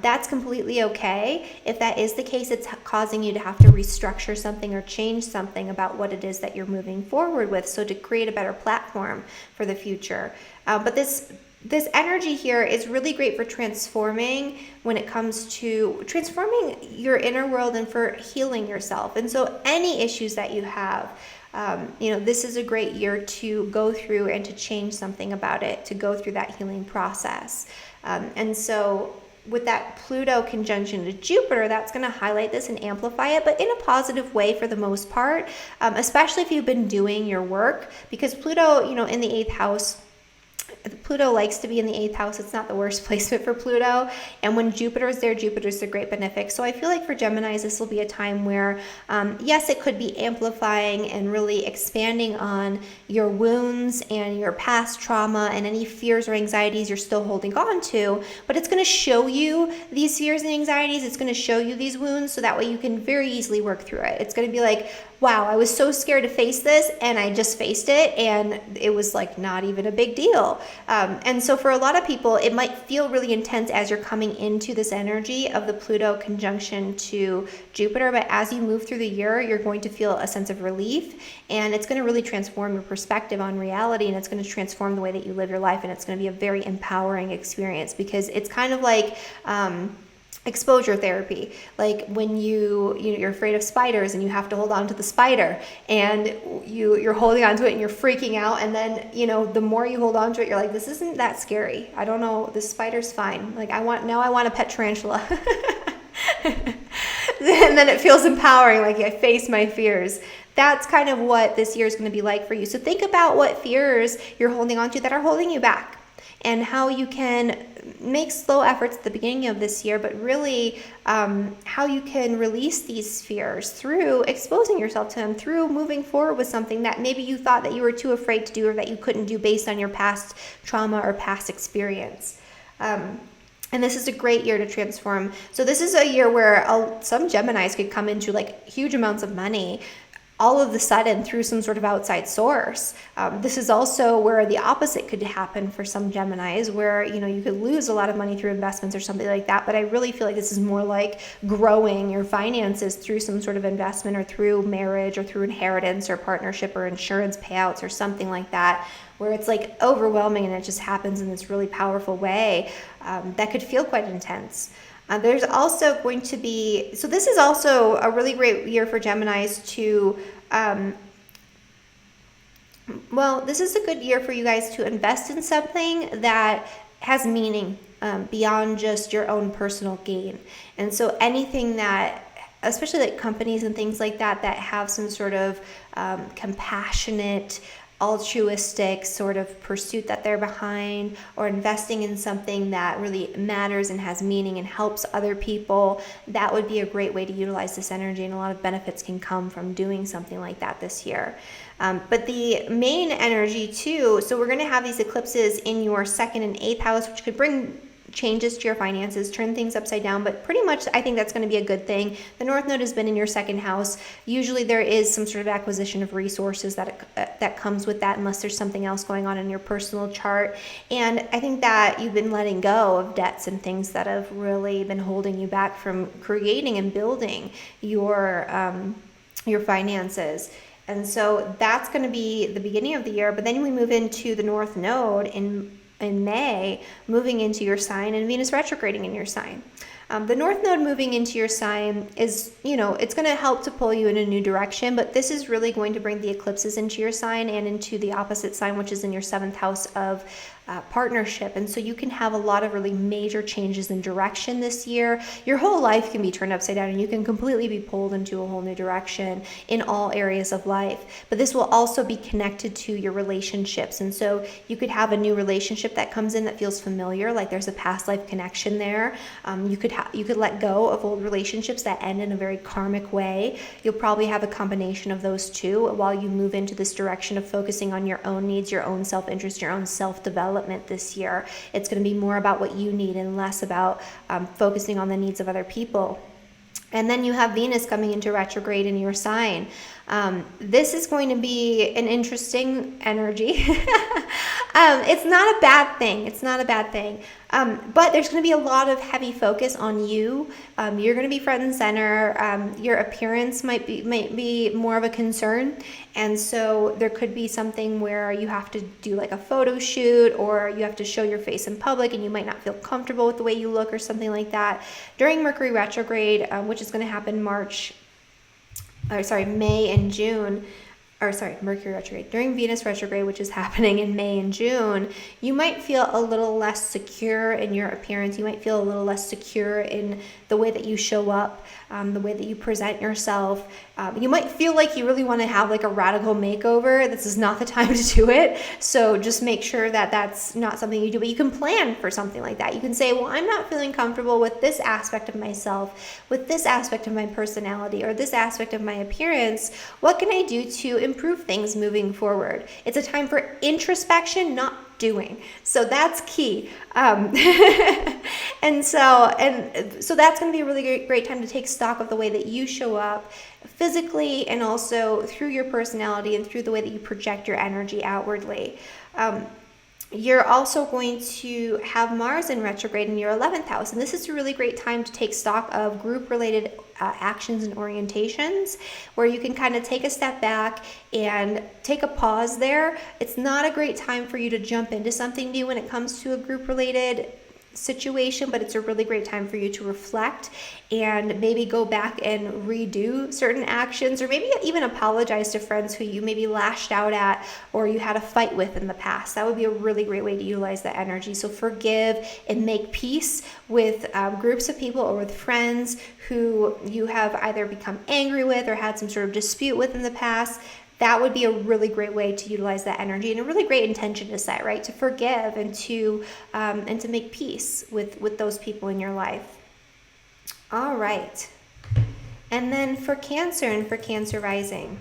That's completely okay. If that is the case, it's causing you to have to restructure something or change something about what it is that you're moving forward with, so to create a better platform for the future. But this energy here is really great for transforming when it comes to transforming your inner world and for healing yourself. And so any issues that you have, this is a great year to go through and to change something about it, to go through that healing process. And so with that Pluto conjunction to Jupiter, that's going to highlight this and amplify it, but in a positive way for the most part, especially if you've been doing your work, because Pluto, you know, in the 8th house, Pluto likes to be in the 8th house. It's not the worst placement for Pluto. And when Jupiter is there, Jupiter's a great benefic. So I feel like for Geminis, this will be a time where, yes, it could be amplifying and really expanding on your wounds and your past trauma and any fears or anxieties you're still holding on to. But it's going to show you these fears and anxieties. It's going to show you these wounds so that way you can very easily work through it. It's going to be like, wow, I was so scared to face this and I just faced it and it was like not even a big deal. And so for a lot of people, it might feel really intense as you're coming into this energy of the Pluto conjunction to Jupiter, but as you move through the year, you're going to feel a sense of relief, and it's going to really transform your perspective on reality, and it's going to transform the way that you live your life, and it's going to be a very empowering experience because it's kind of like exposure therapy, like when you're afraid of spiders and you have to hold on to the spider and you're holding on to it and you're freaking out, and then the more you hold on to it, you're like, this isn't that scary, I don't know, this spider's fine, like I want a pet tarantula. And then it feels empowering, like I face my fears. That's kind of what this year is going to be like for you. So think about what fears you're holding on to that are holding you back, and how you can make slow efforts at the beginning of this year, but really how you can release these fears through exposing yourself to them, through moving forward with something that maybe you thought that you were too afraid to do or that you couldn't do based on your past trauma or past experience. And this is a great year to transform. So this is a year where some Geminis could come into like huge amounts of money all of the sudden through some sort of outside source. This is also where the opposite could happen for some Geminis, where you could lose a lot of money through investments or something like that. But I really feel like this is more like growing your finances through some sort of investment, or through marriage, or through inheritance or partnership or insurance payouts or something like that, where it's like overwhelming and it just happens in this really powerful way that could feel quite intense. There's also going to be, so this is also a really great year for Geminis to, this is a good year for you guys to invest in something that has meaning beyond just your own personal gain. And so anything that, especially like companies and things like that, that have some sort of compassionate, altruistic sort of pursuit that they're behind, or investing in something that really matters and has meaning and helps other people, that would be a great way to utilize this energy, and a lot of benefits can come from doing something like that this year. But the main energy too, so we're going to have these eclipses in your 2nd and 8th house, which could bring changes to your finances, turn things upside down, but pretty much I think that's going to be a good thing. The North Node has been in your 2nd house. Usually there is some sort of acquisition of resources that comes with that, unless there's something else going on in your personal chart. And I think that you've been letting go of debts and things that have really been holding you back from creating and building your finances. And so that's going to be the beginning of the year. But then we move into the North Node in May, moving into your sign, and Venus retrograding in your sign. The North Node moving into your sign is, it's going to help to pull you in a new direction, but this is really going to bring the eclipses into your sign and into the opposite sign, which is in your 7th house of partnership. And so you can have a lot of really major changes in direction this year. Your whole life can be turned upside down, and you can completely be pulled into a whole new direction in all areas of life. But this will also be connected to your relationships. And so you could have a new relationship that comes in that feels familiar, like there's a past life connection there. You could let go of old relationships that end in a very karmic way. You'll probably have a combination of those two while you move into this direction of focusing on your own needs, your own self-interest, your own self-development this year. It's going to be more about what you need and less about focusing on the needs of other people. And then you have Venus coming into retrograde in your sign. This is going to be an interesting energy. It's not a bad thing. It's not a bad thing. But there's going to be a lot of heavy focus on you. You're going to be front and center. Your appearance might be more of a concern. And so there could be something where you have to do like a photo shoot, or you have to show your face in public, and you might not feel comfortable with the way you look or something like that. During Mercury retrograde, which is going to happen May and June, Mercury retrograde, during Venus retrograde, which is happening in May and June, you might feel a little less secure in your appearance. You might feel a little less secure in the way that you show up, the way that you present yourself. You might feel like you really want to have like a radical makeover. This is not the time to do it. So just make sure that that's not something you do, but you can plan for something like that. You can say, well, I'm not feeling comfortable with this aspect of myself, with this aspect of my personality, or this aspect of my appearance. What can I do to improve things moving forward? It's a time for introspection, not doing. So that's key. And so that's going to be a really great time to take stock of the way that you show up physically, and also through your personality and through the way that you project your energy outwardly. You're also going to have Mars in retrograde in your 11th house. And this is a really great time to take stock of group-related actions and orientations, where you can kind of take a step back and take a pause there. It's not a great time for you to jump into something new when it comes to a group-related situation, but it's a really great time for you to reflect and maybe go back and redo certain actions, or maybe even apologize to friends who you maybe lashed out at or you had a fight with in the past. That would be a really great way to utilize that energy. So forgive and make peace with groups of people or with friends who you have either become angry with or had some sort of dispute with in the past. That would be a really great way to utilize that energy, and a really great intention to set, right? To forgive and to make peace with those people in your life. All right. And then for Cancer and for Cancer rising.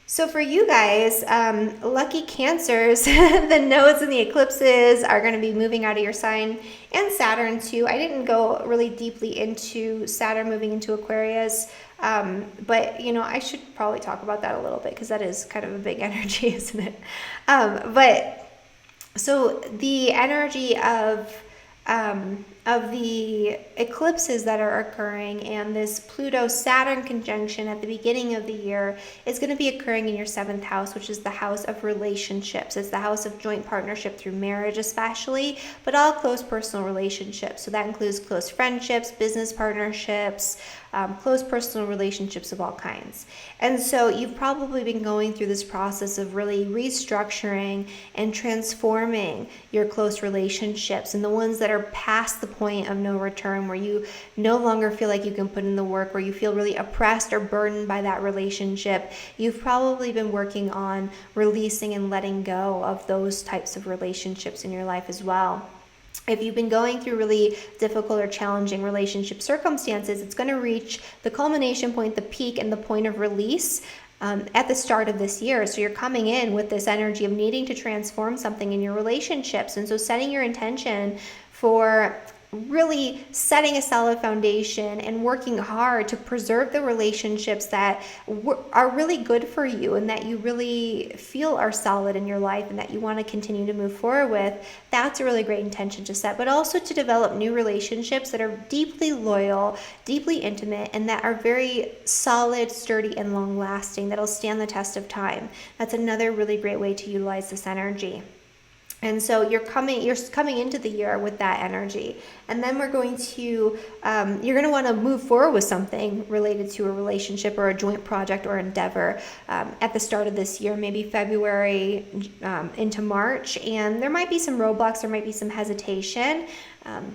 So for you guys, lucky Cancers, the nodes and the eclipses are going to be moving out of your sign, and Saturn too. I didn't go really deeply into Saturn moving into Aquarius, but I should probably talk about that a little bit, because that is kind of a big energy, isn't it? But so the energy of the eclipses that are occurring and this Pluto-Saturn conjunction at the beginning of the year is going to be occurring in your 7th house, which is the house of relationships. It's the house of joint partnership through marriage especially, but all close personal relationships. So that includes close friendships, business partnerships, close personal relationships of all kinds. And so you've probably been going through this process of really restructuring and transforming your close relationships, and the ones that are past the point of no return, where you no longer feel like you can put in the work, where you feel really oppressed or burdened by that relationship. You've probably been working on releasing and letting go of those types of relationships in your life as well. If you've been going through really difficult or challenging relationship circumstances, it's going to reach the culmination point, the peak, and the point of release at the start of this year. So you're coming in with this energy of needing to transform something in your relationships. And so setting your intention for really setting a solid foundation and working hard to preserve the relationships that are really good for you and that you really feel are solid in your life and that you want to continue to move forward with, that's a really great intention to set. But also to develop new relationships that are deeply loyal, deeply intimate, and that are very solid, sturdy, and long lasting, that'll stand the test of time. That's another really great way to utilize this energy. And so you're coming into the year with that energy. And then we're going to, you're going to want to move forward with something related to a relationship or a joint project or endeavor at the start of this year, maybe February into March. And there might be some roadblocks, there might be some hesitation,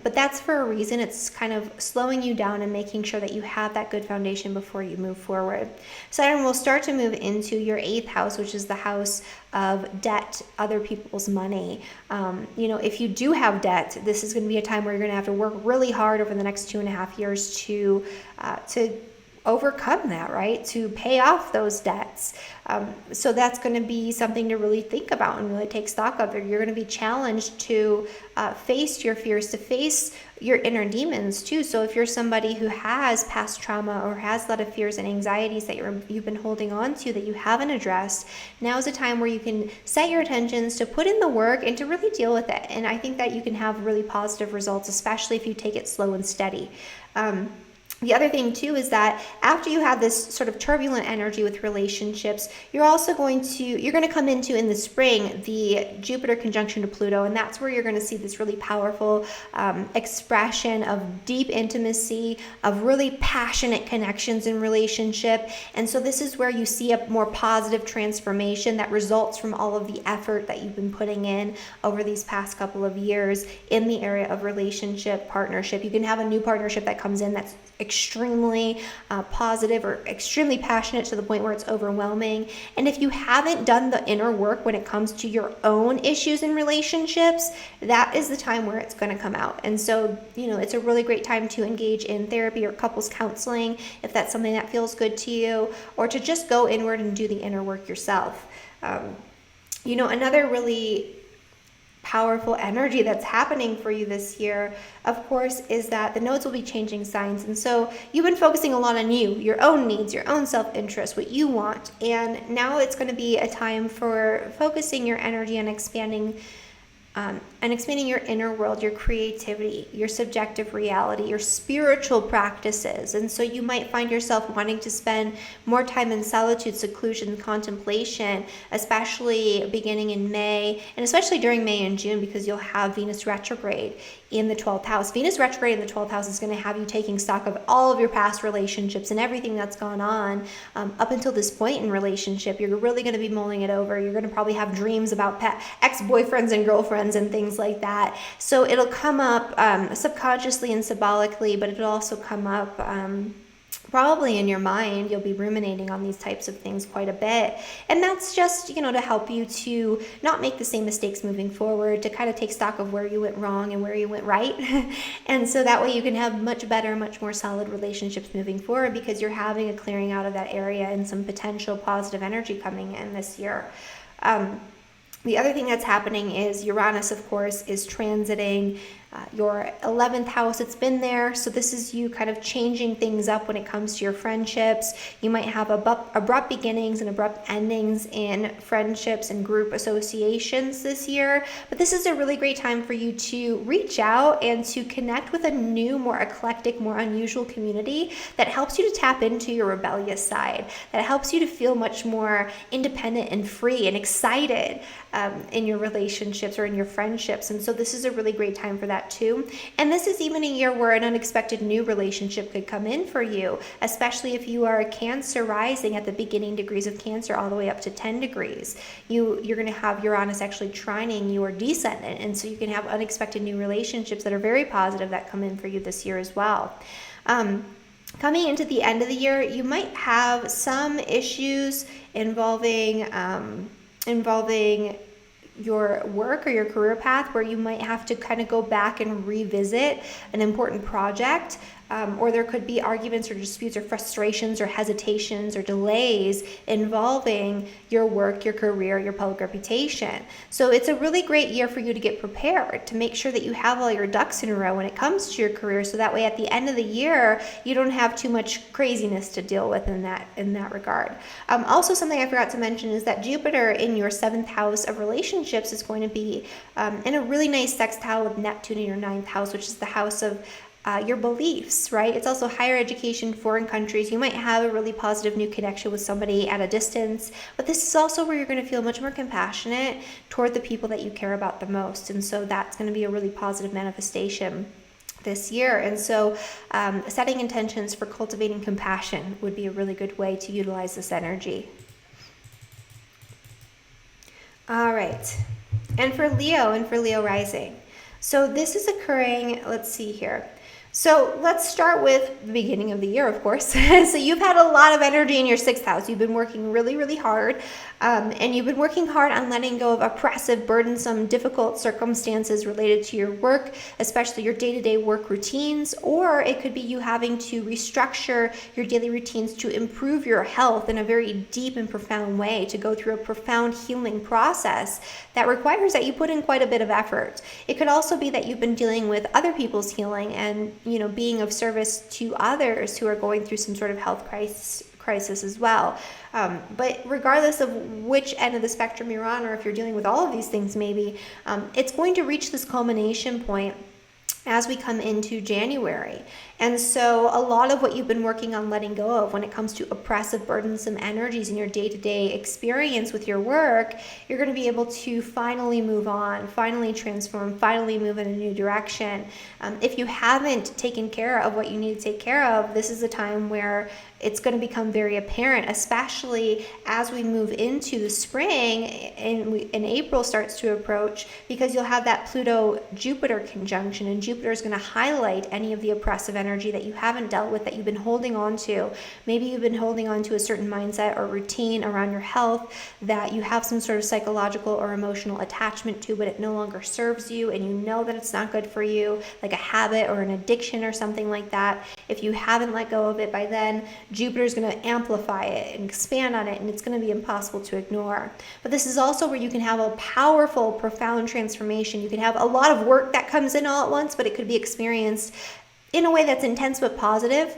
but that's for a reason. It's kind of slowing you down and making sure that you have that good foundation before you move forward. Saturn will start to move into your 8th house, which is the house of debt, other people's money. If you do have debt, this is going to be a time where you're going to have to work really hard over the next 2.5 years to overcome that, right? To pay off those debts. So that's going to be something to really think about and really take stock of. You're going to be challenged to face your fears, to face your inner demons too. So if you're somebody who has past trauma or has a lot of fears and anxieties that you've been holding on to that you haven't addressed, now's a time where you can set your intentions to put in the work and to really deal with it. And I think that you can have really positive results, especially if you take it slow and steady. The other thing too is that after you have this sort of turbulent energy with relationships, you're going to come into, in the spring, the Jupiter conjunction to Pluto, and that's where you're going to see this really powerful expression of deep intimacy, of really passionate connections in relationship. And so this is where you see a more positive transformation that results from all of the effort that you've been putting in over these past couple of years in the area of relationship, partnership. You can have a new partnership that comes in that's extremely positive or extremely passionate to the point where it's overwhelming. And if you haven't done the inner work when it comes to your own issues in relationships, that is the time where it's going to come out. And so, it's a really great time to engage in therapy or couples counseling if that's something that feels good to you, or to just go inward and do the inner work yourself. Another really powerful energy that's happening for you this year, of course, is that the nodes will be changing signs. And so you've been focusing a lot on you, your own needs, your own self-interest, what you want. And now it's going to be a time for focusing your energy on expanding your inner world, your creativity, your subjective reality, your spiritual practices. And so you might find yourself wanting to spend more time in solitude, seclusion, contemplation, especially beginning in May, and especially during May and June, because you'll have Venus retrograde in the 12th house. Venus retrograde in the 12th house is going to have you taking stock of all of your past relationships and everything that's gone on up until this point in relationship. You're really going to be mulling it over. You're going to probably have dreams about ex-boyfriends and girlfriends and things like that. So it'll come up subconsciously and symbolically, but it'll also come up probably in your mind. You'll be ruminating on these types of things quite a bit. And that's just, to help you to not make the same mistakes moving forward, to kind of take stock of where you went wrong and where you went right. And so that way you can have much better, much more solid relationships moving forward, because you're having a clearing out of that area and some potential positive energy coming in this year. The other thing that's happening is Uranus, of course, is transiting your 11th house. It's been there. So this is you kind of changing things up when it comes to your friendships. You might have abrupt beginnings and abrupt endings in friendships and group associations this year. But this is a really great time for you to reach out and to connect with a new, more eclectic, more unusual community that helps you to tap into your rebellious side, that helps you to feel much more independent and free and excited in your relationships or in your friendships. And so this is a really great time for that too. And this is even a year where an unexpected new relationship could come in for you, especially if you are a Cancer rising at the beginning degrees of Cancer all the way up to 10 degrees. You're going to have Uranus actually trining your descendant, and so you can have unexpected new relationships that are very positive that come in for you this year as well. Coming into the end of the year, you might have some issues involving your work or your career path, where you might have to kind of go back and revisit an important project, or there could be arguments or disputes or frustrations or hesitations or delays involving your work, your career, your public reputation. So it's a really great year for you to get prepared, to make sure that you have all your ducks in a row when it comes to your career, so that way at the end of the year you don't have too much craziness to deal with in that regard. Also, something I forgot to mention is that Jupiter in your 7th house of relationships is going to be in a really nice sextile with Neptune in your 9th house, which is the house of your beliefs, right? It's also higher education, foreign countries. You might have a really positive new connection with somebody at a distance, but this is also where you're going to feel much more compassionate toward the people that you care about the most. And so that's going to be a really positive manifestation this year. And so setting intentions for cultivating compassion would be a really good way to utilize this energy. All right. And for Leo rising. So this is occurring, let's see here. So let's start with the beginning of the year, of course. So you've had a lot of energy in your 6th house. You've been working really, really hard. And you've been working hard on letting go of oppressive, burdensome, difficult circumstances related to your work, especially your day-to-day work routines. Or it could be you having to restructure your daily routines to improve your health in a very deep and profound way, to go through a profound healing process that requires that you put in quite a bit of effort. It could also be that you've been dealing with other people's healing and being of service to others who are going through some sort of health crisis as well. But regardless of which end of the spectrum you're on, or if you're dealing with all of these things maybe, it's going to reach this culmination point as we come into January. And so a lot of what you've been working on letting go of when it comes to oppressive, burdensome energies in your day-to-day experience with your work, you're going to be able to finally move on, finally transform, finally move in a new direction. If you haven't taken care of what you need to take care of, this is a time where it's going to become very apparent, especially as we move into the spring and April starts to approach, because you'll have that Pluto-Jupiter conjunction, and Jupiter is going to highlight any of the oppressive energy that you haven't dealt with, that you've been holding on to. Maybe you've been holding on to a certain mindset or routine around your health that you have some sort of psychological or emotional attachment to, but it no longer serves you, and you know that it's not good for you, like a habit or an addiction or something like that. If you haven't let go of it by then, Jupiter is going to amplify it and expand on it, and it's going to be impossible to ignore. But this is also where you can have a powerful, profound transformation. You can have a lot of work that comes in all at once, but it could be experienced in a way that's intense but positive.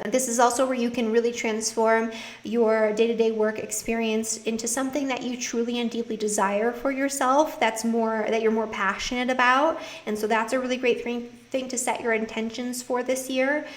This is also where you can really transform your day-to-day work experience into something that you truly and deeply desire for yourself, that you're more passionate about. And so that's a really great thing to set your intentions for this year.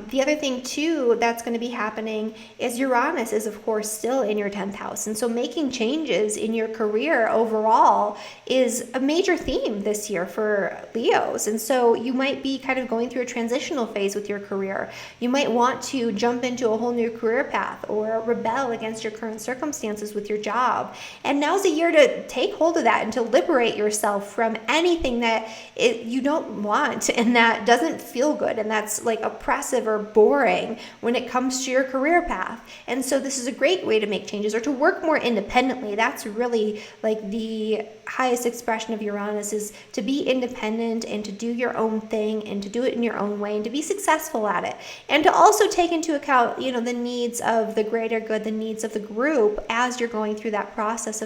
The other thing too that's going to be happening is Uranus is of course still in your 10th house, and so making changes in your career overall is a major theme this year for Leos. And so you might be kind of going through a transitional phase with your career. You might want to jump into a whole new career path or rebel against your current circumstances with your job, and now's a year to take hold of that and to liberate yourself from anything that you don't want and that doesn't feel good and that's like oppressive or boring when it comes to your career path. And so this is a great way to make changes or to work more independently. That's really like the highest expression of Uranus, is to be independent and to do your own thing and to do it in your own way and to be successful at it, and to also take into account, the needs of the greater good, the needs of the group as you're going through that process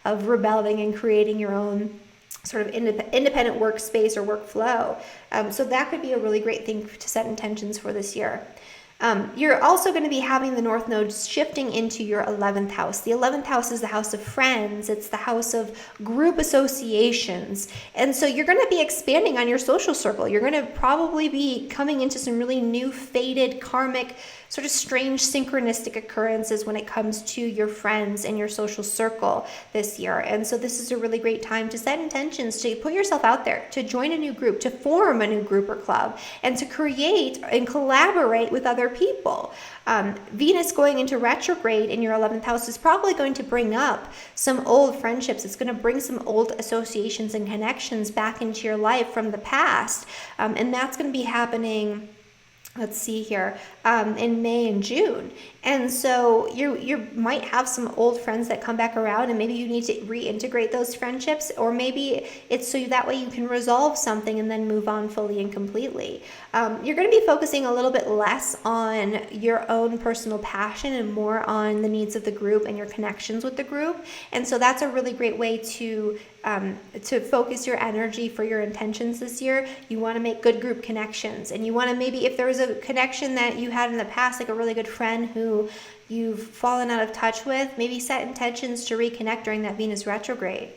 of rebelling and creating your own sort of independent workspace or workflow. So that could be a really great thing to set intentions for this year. You're also going to be having the North Node shifting into your 11th house. The 11th house is the house of friends. It's the house of group associations. And so you're going to be expanding on your social circle. You're going to probably be coming into some really new, fated, karmic, sort of strange synchronistic occurrences when it comes to your friends and your social circle this year. And so this is a really great time to set intentions, to put yourself out there, to join a new group, to form a new group or club, and to create and collaborate with other people. Venus going into retrograde in your 11th house is probably going to bring up some old friendships. It's going to bring some old associations and connections back into your life from the past. And that's going to be happening, let's see here, in May and June. And so you might have some old friends that come back around, and maybe you need to reintegrate those friendships, or maybe it's so that way you can resolve something and then move on fully and completely. You're going to be focusing a little bit less on your own personal passion and more on the needs of the group and your connections with the group. And so that's a really great way to focus your energy for your intentions this year. You want to make good group connections, and you want to, maybe if there was a connection that you had in the past, like a really good friend who you've fallen out of touch with, maybe set intentions to reconnect during that Venus retrograde.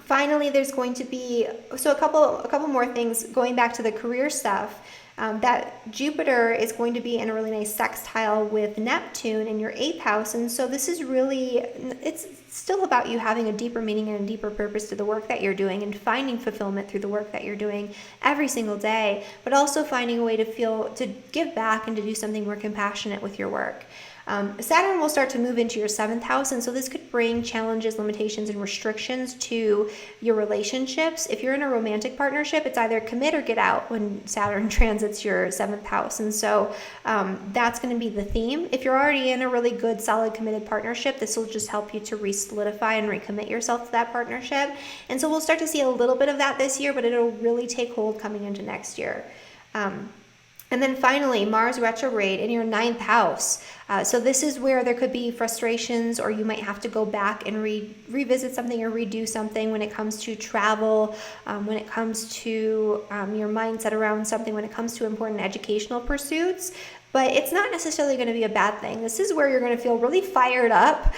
Finally, there's going to be a couple more things going back to the career stuff. That Jupiter is going to be in a really nice sextile with Neptune in your 8th house. And so this is really, it's still about you having a deeper meaning and a deeper purpose to the work that you're doing and finding fulfillment through the work that you're doing every single day, but also finding a way to give back and to do something more compassionate with your work. Saturn will start to move into your 7th house, and so this could bring challenges, limitations, and restrictions to your relationships. If you're in a romantic partnership, it's either commit or get out when Saturn transits your 7th house, and so that's going to be the theme. If you're already in a really good, solid, committed partnership, this will just help you to re-solidify and recommit yourself to that partnership. And so we'll start to see a little bit of that this year, but it'll really take hold coming into next year. And then finally, Mars retrograde in your 9th house. So this is where there could be frustrations, or you might have to go back and revisit something or redo something when it comes to travel, when it comes to your mindset around something, when it comes to important educational pursuits. But it's not necessarily going to be a bad thing. This is where you're going to feel really fired up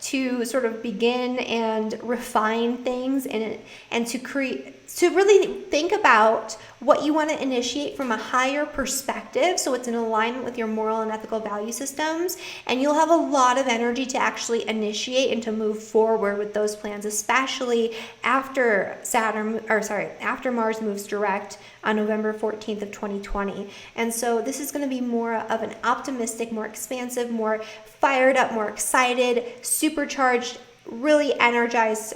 to sort of begin and refine things and to create to really think about what you want to initiate from a higher perspective, so it's in alignment with your moral and ethical value systems, and you'll have a lot of energy to actually initiate and to move forward with those plans, especially after after Mars moves direct on November 14th of 2020. And so this is going to be more of an optimistic, more expansive, more fired up, more excited, supercharged, really energized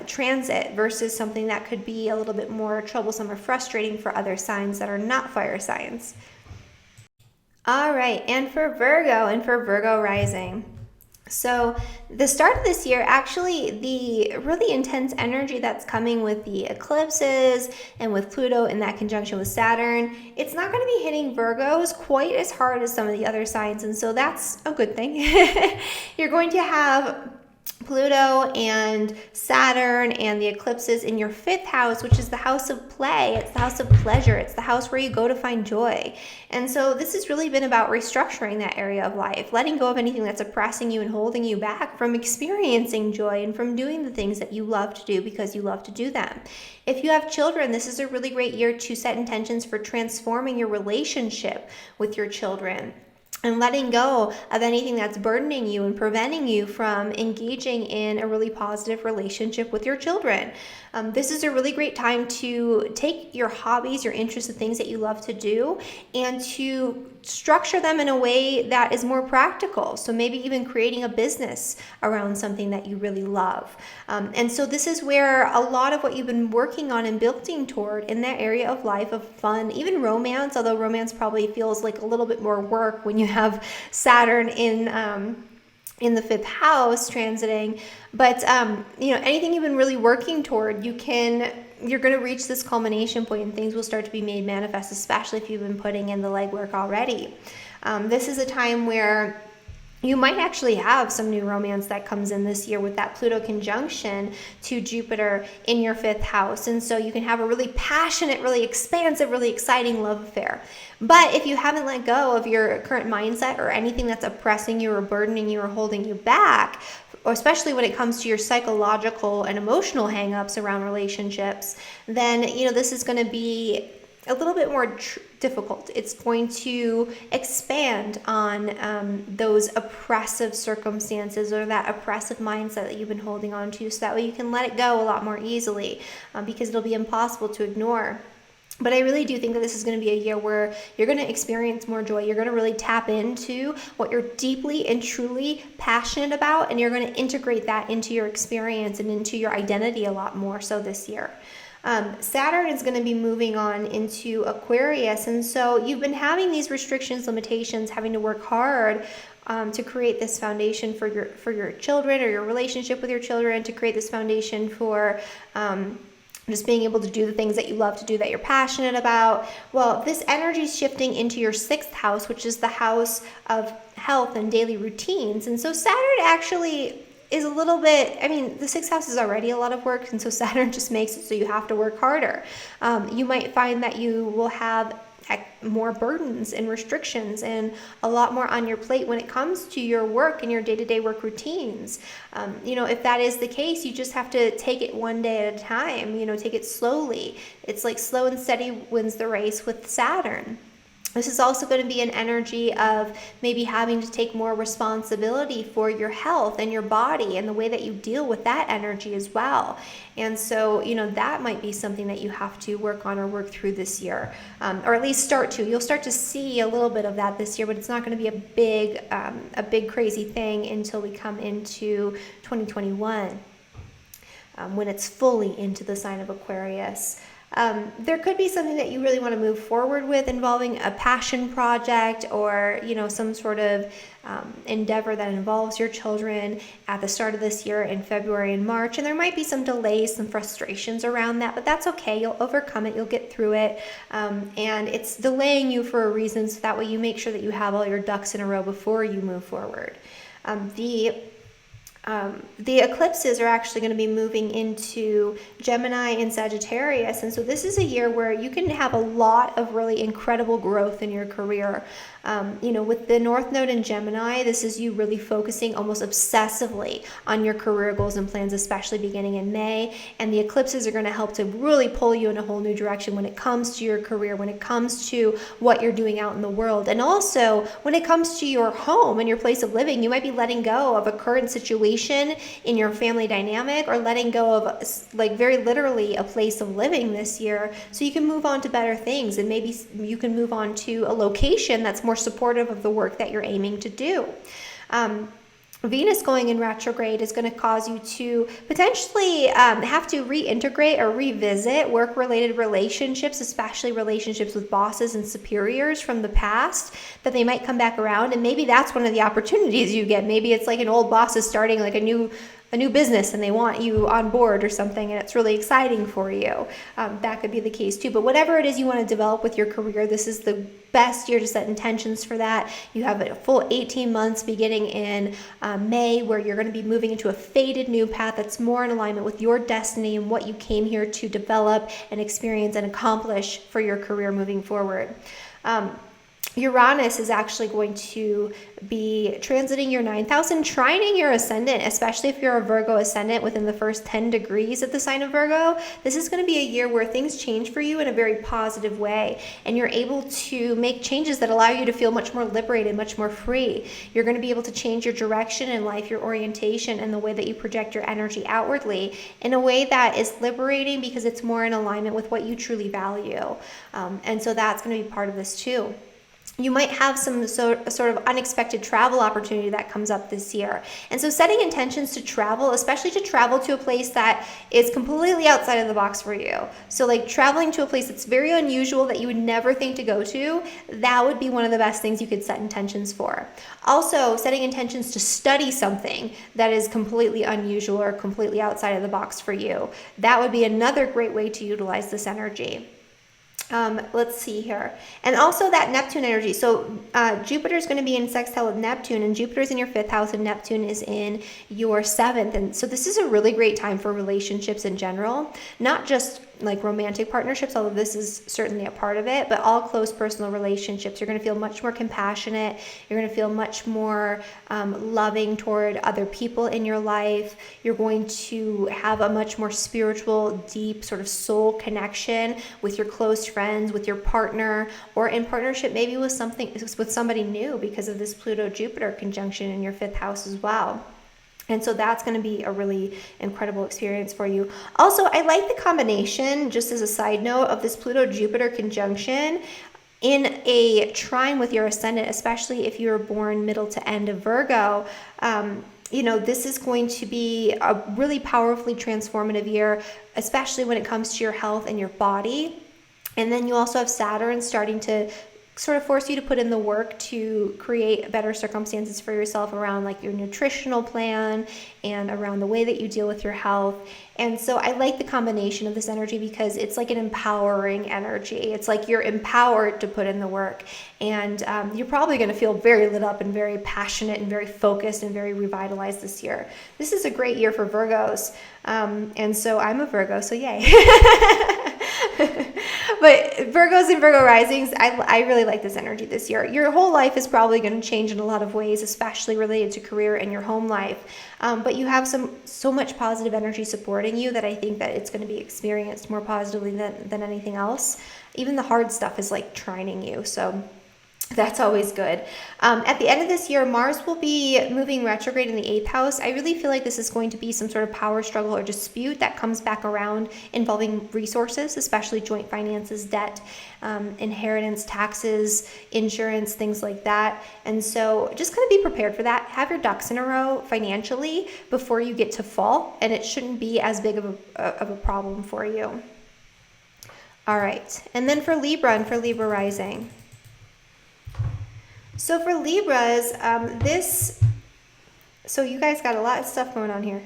transit versus something that could be a little bit more troublesome or frustrating for other signs that are not fire signs. All right, and for Virgo rising. So the start of this year, actually the really intense energy that's coming with the eclipses and with Pluto in that conjunction with Saturn, it's not going to be hitting Virgos quite as hard as some of the other signs, and so that's a good thing. You're going to have Pluto and Saturn and the eclipses in your 5th house, which is the house of play. It's the house of pleasure. It's the house where you go to find joy. And so this has really been about restructuring that area of life, letting go of anything that's oppressing you and holding you back from experiencing joy and from doing the things that you love to do because you love to do them. If you have children, this is a really great year to set intentions for transforming your relationship with your children and letting go of anything that's burdening you and preventing you from engaging in a really positive relationship with your children. This is a really great time to take your hobbies, your interests, the things that you love to do, and to structure them in a way that is more practical. So maybe even creating a business around something that you really love. And so this is where a lot of what you've been working on and building toward in that area of life of fun, even romance, although romance probably feels like a little bit more work when you have Saturn in the 5th house transiting, but anything you've been really working toward, you're going to reach this culmination point and things will start to be made manifest, especially if you've been putting in the legwork already. This is a time where you might actually have some new romance that comes in this year with that Pluto conjunction to Jupiter in your 5th house. And so you can have a really passionate, really expansive, really exciting love affair. But if you haven't let go of your current mindset or anything that's oppressing you or burdening you or holding you back, or especially when it comes to your psychological and emotional hangups around relationships, then this is going to be a little bit more difficult. It's going to expand on those oppressive circumstances or that oppressive mindset that you've been holding on to, so that way you can let it go a lot more easily because it'll be impossible to ignore. But I really do think that this is going to be a year where you're going to experience more joy. You're going to really tap into what you're deeply and truly passionate about, and you're going to integrate that into your experience and into your identity a lot more so this year. Saturn is going to be moving on into Aquarius, and so you've been having these restrictions, limitations, having to work hard to create this foundation for your children or your relationship with your children, to create this foundation for just being able to do the things that you love to do, that you're passionate about. Well, this energy is shifting into your 6th house, which is the house of health and daily routines. And so Saturn actually is a little bit, the 6th house is already a lot of work, and so Saturn just makes it so you have to work harder. You might find that you will have more burdens and restrictions and a lot more on your plate when it comes to your work and your day-to-day work routines. If that is the case, you just have to take it one day at a time, take it slowly. It's like slow and steady wins the race with Saturn. This is also going to be an energy of maybe having to take more responsibility for your health and your body and the way that you deal with that energy as well. And so, that might be something that you have to work on or work through this year, or at least start to. You'll start to see a little bit of that this year, but it's not going to be a big crazy thing until we come into 2021, when it's fully into the sign of Aquarius. There could be something that you really want to move forward with involving a passion project or, some sort of endeavor that involves your children at the start of this year in February and March. And there might be some delays, some frustrations around that, but that's okay. You'll overcome it. You'll get through it. And it's delaying you for a reason, so that way you make sure that you have all your ducks in a row before you move forward. The eclipses are actually going to be moving into Gemini and Sagittarius, and so this is a year where you can have a lot of really incredible growth in your career. With the North Node in Gemini, this is you really focusing almost obsessively on your career goals and plans, especially beginning in May. And the eclipses are going to help to really pull you in a whole new direction when it comes to your career, when it comes to what you're doing out in the world. And also when it comes to your home and your place of living, you might be letting go of a current situation in your family dynamic, or letting go of, like, very literally a place of living this year, so you can move on to better things. And maybe you can move on to a location that's more supportive of the work that you're aiming to do. Venus going in retrograde is going to cause you to potentially have to reintegrate or revisit work-related relationships, especially relationships with bosses and superiors from the past, that they might come back around. And maybe that's one of the opportunities you get. Maybe it's like an old boss is starting like a new business and they want you on board or something, and it's really exciting for you. That could be the case too. But whatever it is you want to develop with your career, this is the best year to set intentions for that. You have a full 18 months beginning in May, where you're going to be moving into a fated new path that's more in alignment with your destiny and what you came here to develop and experience and accomplish for your career moving forward. Uranus is actually going to be transiting your 9th house and trining your ascendant, especially if you're a Virgo ascendant within the first 10 degrees of the sign of Virgo. This is going to be a year where things change for you in a very positive way, and you're able to make changes that allow you to feel much more liberated, much more free. You're going to be able to change your direction in life, your orientation, and the way that you project your energy outwardly in a way that is liberating, because it's more in alignment with what you truly value. And so that's going to be part of this too. You might have some sort of unexpected travel opportunity that comes up this year. And so setting intentions to travel, especially to travel to a place that is completely outside of the box for you. So like traveling to a place that's very unusual that you would never think to go to, that would be one of the best things you could set intentions for. Also, setting intentions to study something that is completely unusual or completely outside of the box for you. That would be another great way to utilize this energy. Let's see here. And also that Neptune energy. So Jupiter is going to be in sextile with Neptune, and Jupiter is in your 5th house and Neptune is in your 7th. And so this is a really great time for relationships in general, not just like romantic partnerships, although this is certainly a part of it, but all close personal relationships. You're going to feel much more compassionate. You're going to feel much more loving toward other people in your life. You're going to have a much more spiritual, deep sort of soul connection with your close friends, with your partner, or in partnership maybe with somebody new, because of this Pluto-Jupiter conjunction in your 5th house as well. And so that's going to be a really incredible experience for you. Also, I like the combination, just as a side note, of this Pluto-Jupiter conjunction in a trine with your ascendant, especially if you were born middle to end of Virgo. This is going to be a really powerfully transformative year, especially when it comes to your health and your body. And then you also have Saturn starting to sort of force you to put in the work to create better circumstances for yourself around like your nutritional plan and around the way that you deal with your health. And so I like the combination of this energy because it's like an empowering energy. It's like you're empowered to put in the work, and you're probably going to feel very lit up and very passionate and very focused and very revitalized this year. This is a great year for Virgos. And so I'm a Virgo, so yay. But Virgos and Virgo risings, I really like this energy this year. Your whole life is probably going to change in a lot of ways, especially related to career and your home life. But you have so much positive energy supporting you that I think that it's going to be experienced more positively than anything else. Even the hard stuff is like trining you. So that's always good. At the end of this year, Mars will be moving retrograde in the 8th house. I really feel like this is going to be some sort of power struggle or dispute that comes back around involving resources, especially joint finances, debt, inheritance, taxes, insurance, things like that. And so just kind of be prepared for that. Have your ducks in a row financially before you get to fall, and it shouldn't be as big of a problem for you. All right. And then for Libra and for Libra rising. So for Libras, this So you guys got a lot of stuff going on here.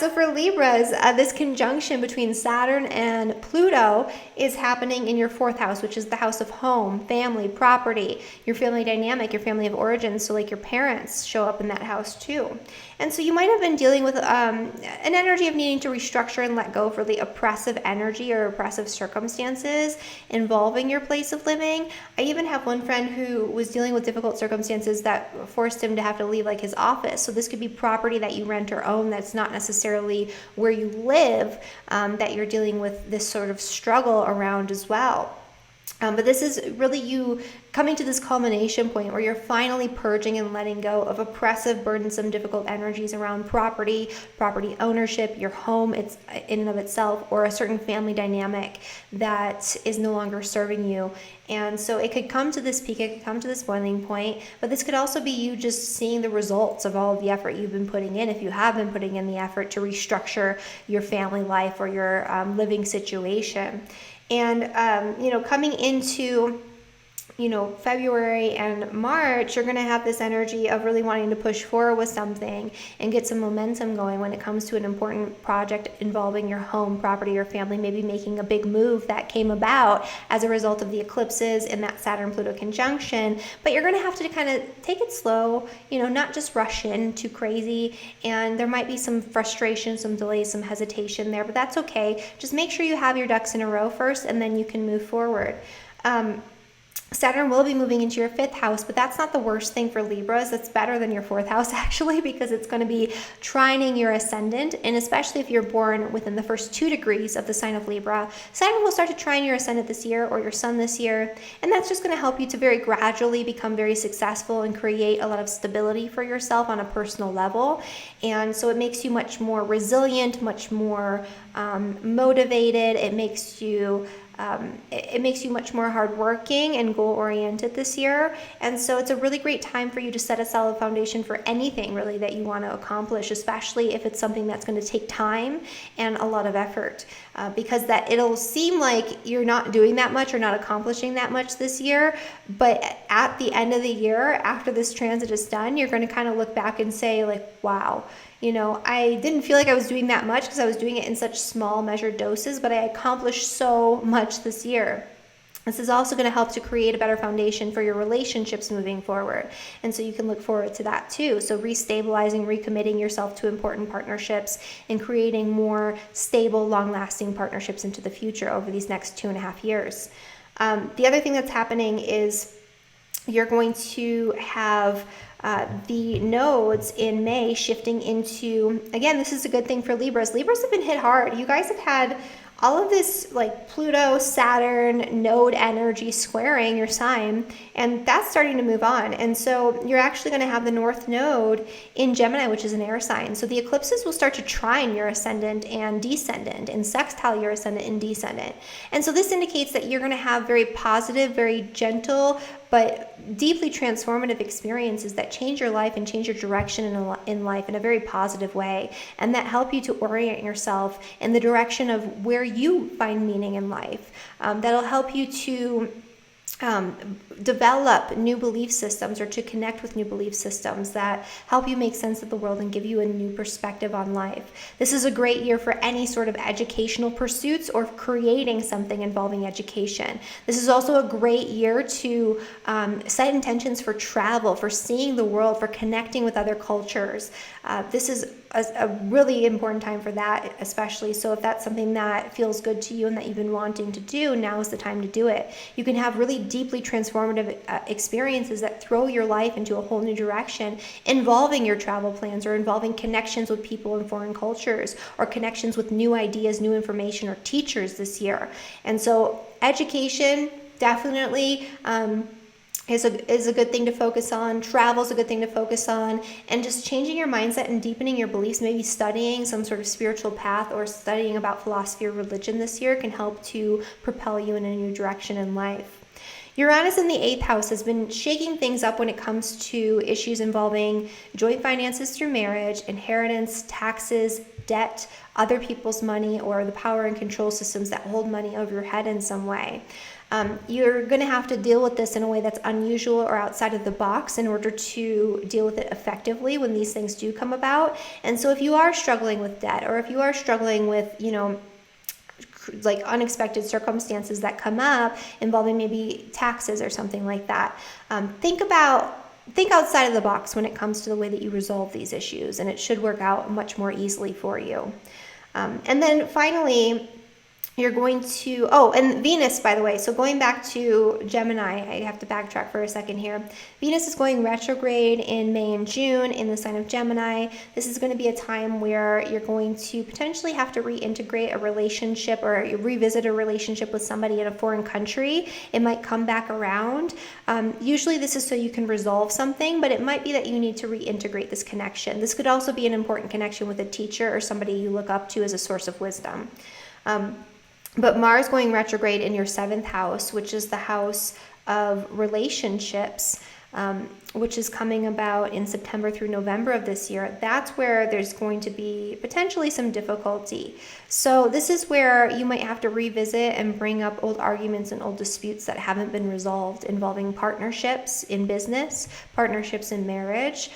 So for Libras, this conjunction between Saturn and Pluto is happening in your 4th house, which is the house of home, family, property, your family dynamic, your family of origin. So like your parents show up in that house too. And so you might have been dealing with an energy of needing to restructure and let go of really oppressive energy or oppressive circumstances involving your place of living. I even have one friend who was dealing with difficult circumstances that forced him to have to leave like his office. So this could be property that you rent or own that's not necessarily where you live, that you're dealing with this sort of struggle around as well. But this is really you coming to this culmination point where you're finally purging and letting go of oppressive, burdensome, difficult energies around property ownership, your home it's in and of itself, or a certain family dynamic that is no longer serving you. And so it could come to this peak, it could come to this boiling point, but this could also be you just seeing the results of all of the effort you've been putting in, if you have been putting in the effort to restructure your family life or your living situation. And, coming into, February and March, you're going to have this energy of really wanting to push forward with something and get some momentum going when it comes to an important project involving your home, property, or family, maybe making a big move that came about as a result of the eclipses in that Saturn-Pluto conjunction. But you're going to have to kind of take it slow, not just rush in too crazy. And there might be some frustration, some delays, some hesitation there, but that's okay. Just make sure you have your ducks in a row first, and then you can move forward. Saturn will be moving into your 5th house, but that's not the worst thing for Libras. It's better than your 4th house, actually, because it's going to be trining your ascendant. And especially if you're born within the first 2 degrees of the sign of Libra, Saturn will start to trine your ascendant this year, or your sun this year. And that's just going to help you to very gradually become very successful and create a lot of stability for yourself on a personal level. And so it makes you much more resilient, much more motivated. It makes you much more hardworking and goal-oriented this year. And so it's a really great time for you to set a solid foundation for anything really that you want to accomplish, especially if it's something that's going to take time and a lot of effort, because that it'll seem like you're not doing that much or not accomplishing that much this year. But at the end of the year, after this transit is done, you're going to kind of look back and say like, wow, I didn't feel like I was doing that much because I was doing it in such small measured doses, but I accomplished so much this year. This is also going to help to create a better foundation for your relationships moving forward. And so you can look forward to that too. So restabilizing, recommitting yourself to important partnerships and creating more stable, long-lasting partnerships into the future over these next 2.5 years. The other thing that's happening is you're going to have the nodes in May shifting into, again, this is a good thing for Libras. Libras have been hit hard. You guys have had all of this like Pluto, Saturn, node energy squaring your sign, and that's starting to move on. And so you're actually going to have the North Node in Gemini, which is an air sign. So the eclipses will start to trine your ascendant and descendant and sextile your ascendant and descendant. And so this indicates that you're going to have very positive, very gentle, but deeply transformative experiences that change your life and change your direction in life in a very positive way, and that help you to orient yourself in the direction of where you find meaning in life. That'll help you to develop new belief systems, or to connect with new belief systems that help you make sense of the world and give you a new perspective on life. This is a great year for any sort of educational pursuits or creating something involving education. This is also a great year to set intentions for travel, for seeing the world, for connecting with other cultures. This is a really important time for that, especially. So if that's something that feels good to you and that you've been wanting to do, now is the time to do it. You can have really deeply transformative experiences that throw your life into a whole new direction, involving your travel plans, or involving connections with people in foreign cultures, or connections with new ideas, new information, or teachers this year. And so education definitely is a good thing to focus on. Travel is a good thing to focus on, and just changing your mindset and deepening your beliefs, maybe studying some sort of spiritual path or studying about philosophy or religion this year can help to propel you in a new direction in life. Uranus in the 8th house has been shaking things up when it comes to issues involving joint finances through marriage, inheritance, taxes, debt, other people's money, or the power and control systems that hold money over your head in some way. You're going to have to deal with this in a way that's unusual or outside of the box in order to deal with it effectively when these things do come about. And so if you are struggling with debt, or if you are struggling with, like unexpected circumstances that come up involving maybe taxes or something like that, think outside of the box when it comes to the way that you resolve these issues, and it should work out much more easily for you. And then finally, you're going to, and Venus, by the way, so going back to Gemini, I have to backtrack for a second here. Venus is going retrograde in May and June in the sign of Gemini. This is going to be a time where you're going to potentially have to reintegrate a relationship or revisit a relationship with somebody in a foreign country. It might come back around. Usually this is so you can resolve something, but it might be that you need to reintegrate this connection. This could also be an important connection with a teacher or somebody you look up to as a source of wisdom. But Mars going retrograde in your 7th house, which is the house of relationships, which is coming about in September through November of this year, that's where there's going to be potentially some difficulty. So this is where you might have to revisit and bring up old arguments and old disputes that haven't been resolved involving partnerships in business, partnerships in marriage,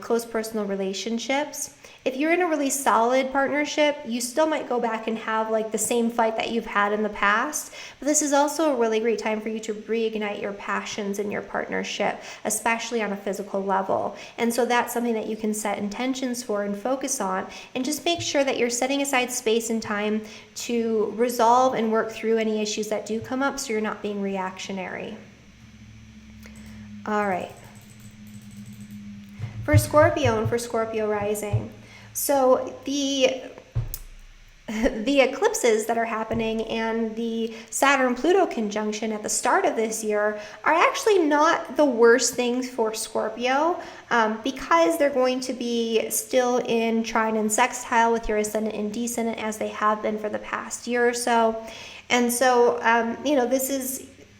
close personal relationships. If you're in a really solid partnership, you still might go back and have like the same fight that you've had in the past. But this is also a really great time for you to reignite your passions in your partnership, especially on a physical level. And so that's something that you can set intentions for and focus on, and just make sure that you're setting aside space and time to resolve and work through any issues that do come up, so you're not being reactionary. All right. For Scorpio and for Scorpio rising, so the eclipses that are happening and the Saturn-Pluto conjunction at the start of this year are actually not the worst things for Scorpio, because they're going to be still in trine and sextile with your ascendant and descendant, as they have been for the past year or so. And so,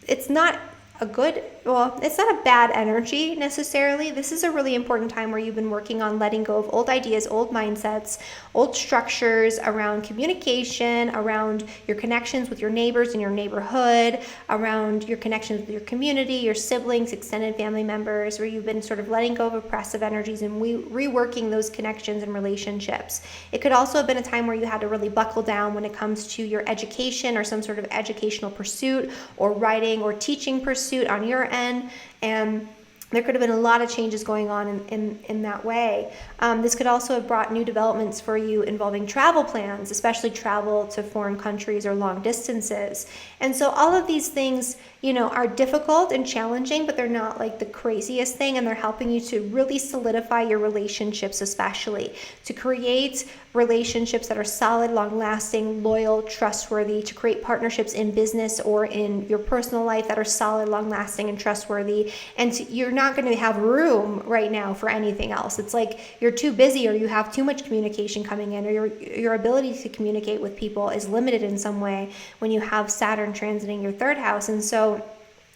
it's not it's not a bad energy necessarily. This is a really important time where you've been working on letting go of old ideas, old mindsets, old structures around communication, around your connections with your neighbors in your neighborhood, around your connections with your community, your siblings, extended family members, where you've been sort of letting go of oppressive energies and reworking those connections and relationships. It could also have been a time where you had to really buckle down when it comes to your education or some sort of educational pursuit or writing or teaching pursuit on your end, and there could have been a lot of changes going on in that way. This could also have brought new developments for you involving travel plans, especially travel to foreign countries or long distances. And so all of these things, are difficult and challenging, but they're not like the craziest thing, and they're helping you to really solidify your relationships, especially to create relationships that are solid, long-lasting, loyal, trustworthy, to create partnerships in business or in your personal life that are solid, long-lasting, and trustworthy. And you're not going to have room right now for anything else. It's like you're too busy, or you have too much communication coming in, or your ability to communicate with people is limited in some way when you have Saturn transiting your 3rd house. And so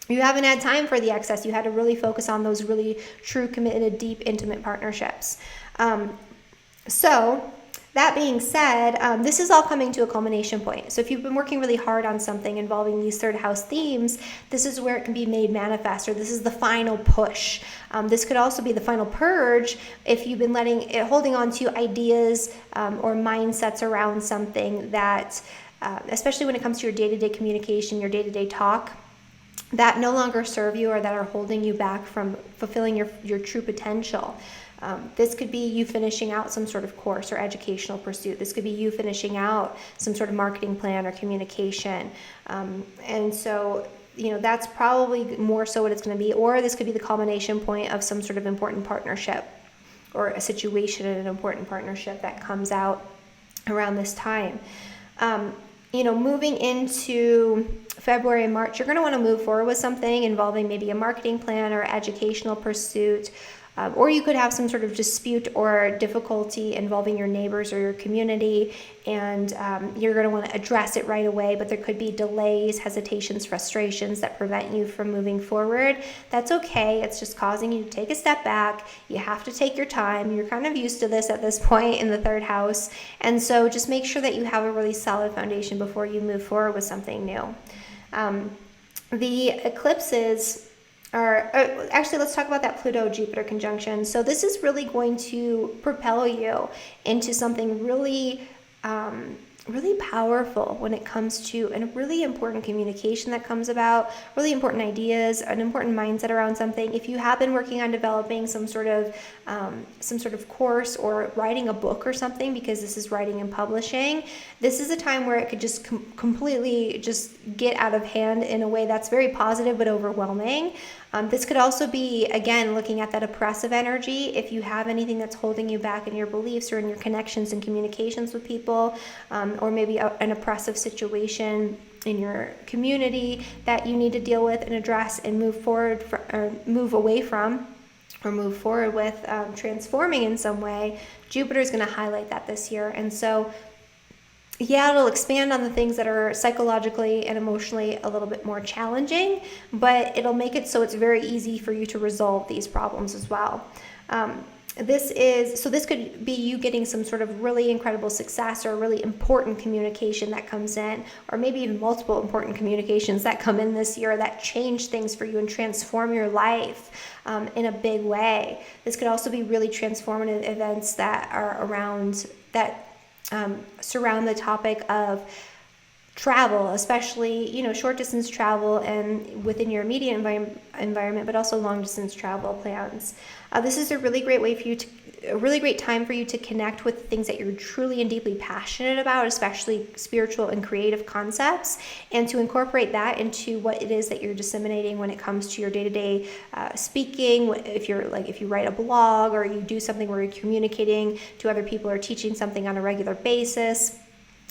you haven't had time for the excess. You had to really focus on those really true, committed, deep, intimate partnerships. So that being said, this is all coming to a culmination point. So if you've been working really hard on something involving these 3rd house themes, this is where it can be made manifest, or this is the final push. This could also be the final purge if you've been holding on to ideas or mindsets around something that, especially when it comes to your day-to-day communication, your day-to-day talk, that no longer serve you or that are holding you back from fulfilling your true potential. This could be you finishing out some sort of course or educational pursuit. This could be you finishing out some sort of marketing plan or communication. And so, that's probably more so what it's going to be. Or this could be the culmination point of some sort of important partnership or a situation in an important partnership that comes out around this time. Moving into February and March, you're going to want to move forward with something involving maybe a marketing plan or educational pursuit, or you could have some sort of dispute or difficulty involving your neighbors or your community, and you're going to want to address it right away, but there could be delays, hesitations, frustrations that prevent you from moving forward. That's okay. It's just causing you to take a step back. You have to take your time. You're kind of used to this at this point in the 3rd house, and so just make sure that you have a really solid foundation before you move forward with something new. the eclipses actually, let's talk about that Pluto-Jupiter conjunction. So this is really going to propel you into something really, really powerful when it comes to a really important communication that comes about, really important ideas, an important mindset around something. If you have been working on developing some sort of course or writing a book or something, because this is writing and publishing, this is a time where it could just completely just get out of hand in a way that's very positive but overwhelming. This could also be, again, looking at that oppressive energy. If you have anything that's holding you back in your beliefs or in your connections and communications with people, or maybe an oppressive situation in your community that you need to deal with and address and move forward or move away from, or move forward with, transforming in some way, Jupiter is going to highlight that this year. And so, yeah, it'll expand on the things that are psychologically and emotionally a little bit more challenging, but it'll make it so it's very easy for you to resolve these problems as well. This could be you getting some sort of really incredible success or really important communication that comes in, or maybe even multiple important communications that come in this year that change things for you and transform your life in a big way. This could also be really transformative events that are around that surround the topic of travel, especially, short distance travel and within your immediate environment, but also long distance travel plans. This is a really great time for you to connect with things that you're truly and deeply passionate about, especially spiritual and creative concepts, and to incorporate that into what it is that you're disseminating when it comes to your day-to-day speaking. If you write a blog or you do something where you're communicating to other people or teaching something on a regular basis,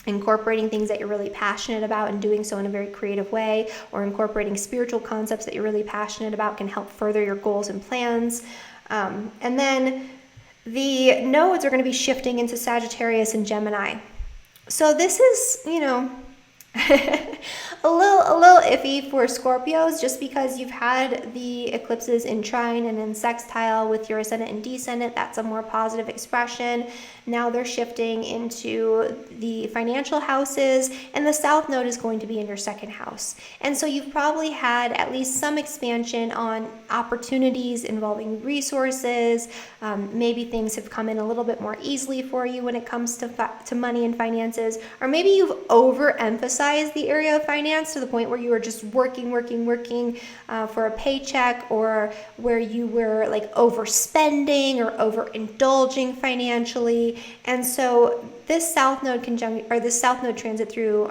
incorporating things that you're really passionate about and doing so in a very creative way, or incorporating spiritual concepts that you're really passionate about can help further your goals and plans. And then the nodes are going to be shifting into Sagittarius and Gemini. So this is, a little iffy for Scorpios, just because you've had the eclipses in trine and in sextile with your ascendant and descendant. That's a more positive expression. Now they're shifting into the financial houses, and the south node is going to be in your second house. And so you've probably had at least some expansion on opportunities involving resources. Maybe things have come in a little bit more easily for you when it comes to money and finances, or maybe you've overemphasized the area of finance to the point where you were just working for a paycheck, or where you were like overspending or overindulging financially. And so this south node transit through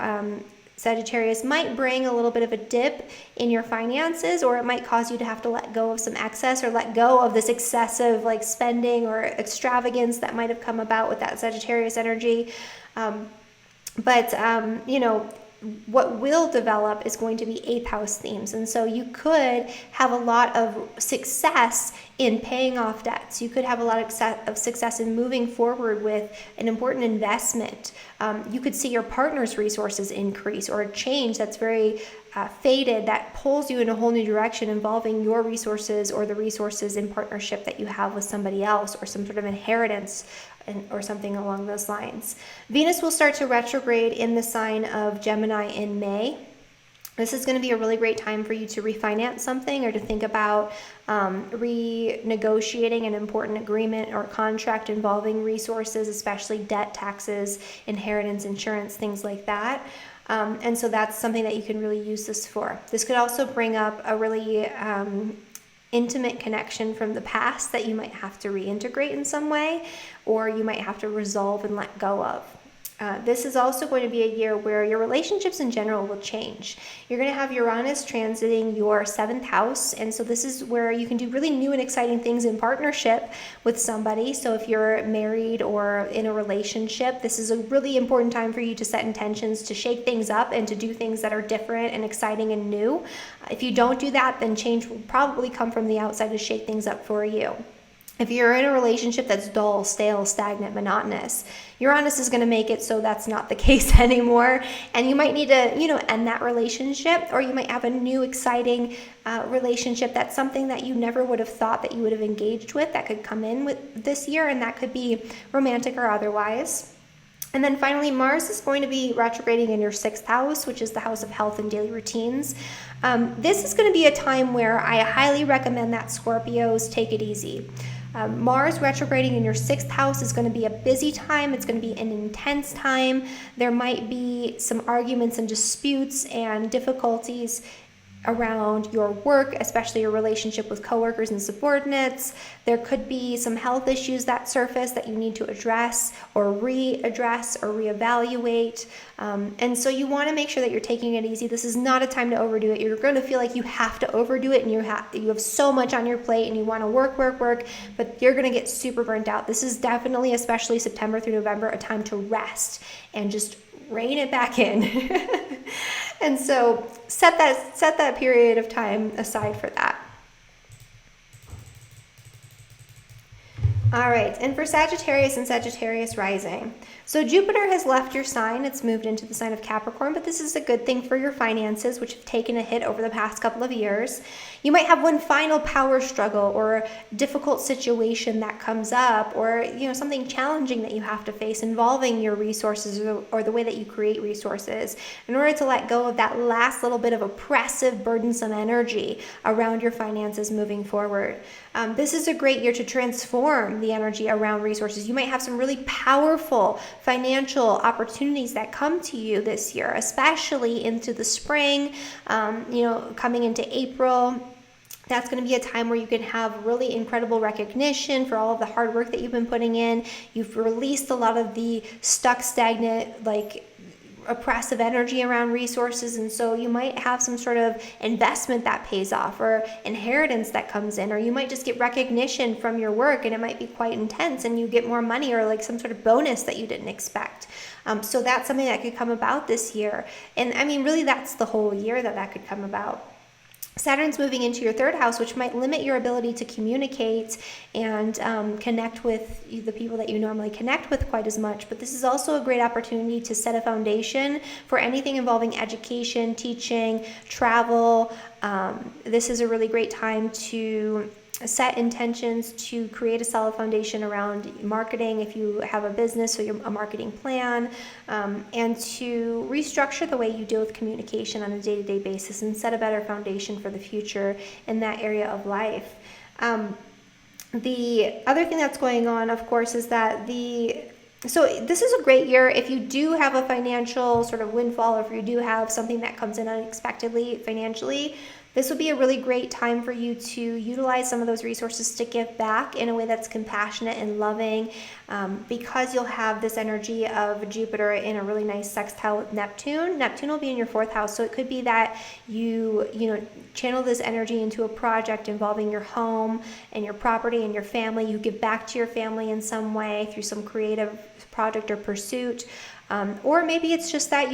Sagittarius might bring a little bit of a dip in your finances, or it might cause you to have to let go of some excess, or let go of this excessive spending or extravagance that might have come about with that Sagittarius energy. What will develop is going to be 8th house themes. And so you could have a lot of success in paying off debts. You could have a lot of success in moving forward with an important investment. You could see your partner's resources increase, or a change that's very fated that pulls you in a whole new direction involving your resources or the resources in partnership that you have with somebody else, or some sort of inheritance or something along those lines. Venus will start to retrograde in the sign of Gemini in May. This is going to be a really great time for you to refinance something, or to think about renegotiating an important agreement or contract involving resources, especially debt, taxes, inheritance, insurance, things like that. And so that's something that you can really use this for. This could also bring up a really intimate connection from the past that you might have to reintegrate in some way, or you might have to resolve and let go of. This is also going to be a year where your relationships in general will change. You're going to have Uranus transiting your 7th house, and so this is where you can do really new and exciting things in partnership with somebody. So if you're married or in a relationship, this is a really important time for you to set intentions to shake things up and to do things that are different and exciting and new. If you don't do that, then change will probably come from the outside to shake things up for you. If you're in a relationship that's dull, stale, stagnant, monotonous, Uranus is going to make it so that's not the case anymore. And you might need to, end that relationship, or you might have a new, exciting relationship that's something that you never would have thought that you would have engaged with that could come in with this year, and that could be romantic or otherwise. And then finally, Mars is going to be retrograding in your 6th house, which is the house of health and daily routines. This is going to be a time where I highly recommend that Scorpios take it easy. Mars retrograding in your 6th house is going to be a busy time. It's going to be an intense time. There might be some arguments and disputes and difficulties around your work, especially your relationship with coworkers and subordinates. There could be some health issues that surface that you need to address or readdress or reevaluate. And so you want to make sure that you're taking it easy. This is not a time to overdo it. You're going to feel like you have to overdo it, and you have so much on your plate and you want to work, but you're going to get super burnt out. This is definitely, especially September through November, a time to rest and just rein it back in. And so set that period of time aside for that. All right, and for Sagittarius and Sagittarius rising. So Jupiter has left your sign. It's moved into the sign of Capricorn, but this is a good thing for your finances, which have taken a hit over the past couple of years. You might have one final power struggle or difficult situation that comes up, or something challenging that you have to face involving your resources or the way that you create resources in order to let go of that last little bit of oppressive, burdensome energy around your finances moving forward. This is a great year to transform the energy around resources. You might have some really powerful financial opportunities that come to you this year, especially into the spring, coming into April. That's going to be a time where you can have really incredible recognition for all of the hard work that you've been putting in. You've released a lot of the stuck, stagnant, oppressive energy around resources, and so you might have some sort of investment that pays off or inheritance that comes in, or you might just get recognition from your work and it might be quite intense and you get more money or some sort of bonus that you didn't expect. So that's something that could come about this year, and I mean really that's the whole year that could come about. Saturn's moving into your 3rd house, which might limit your ability to communicate and connect with the people that you normally connect with quite as much. But this is also a great opportunity to set a foundation for anything involving education, teaching, travel. This is a really great time to set intentions to create a solid foundation around marketing if you have a business, so a marketing plan, and to restructure the way you deal with communication on a day-to-day basis and set a better foundation for the future in that area of life. The other thing that's going on, of course, is that so this is a great year if you do have a financial sort of windfall, or if you do have something that comes in unexpectedly financially. This would be a really great time for you to utilize some of those resources to give back in a way that's compassionate and loving, because you'll have this energy of Jupiter in a really nice sextile with Neptune. Neptune will be in your 4th house, so it could be that you channel this energy into a project involving your home and your property and your family. You give back to your family in some way through some creative project or pursuit. Or maybe it's just that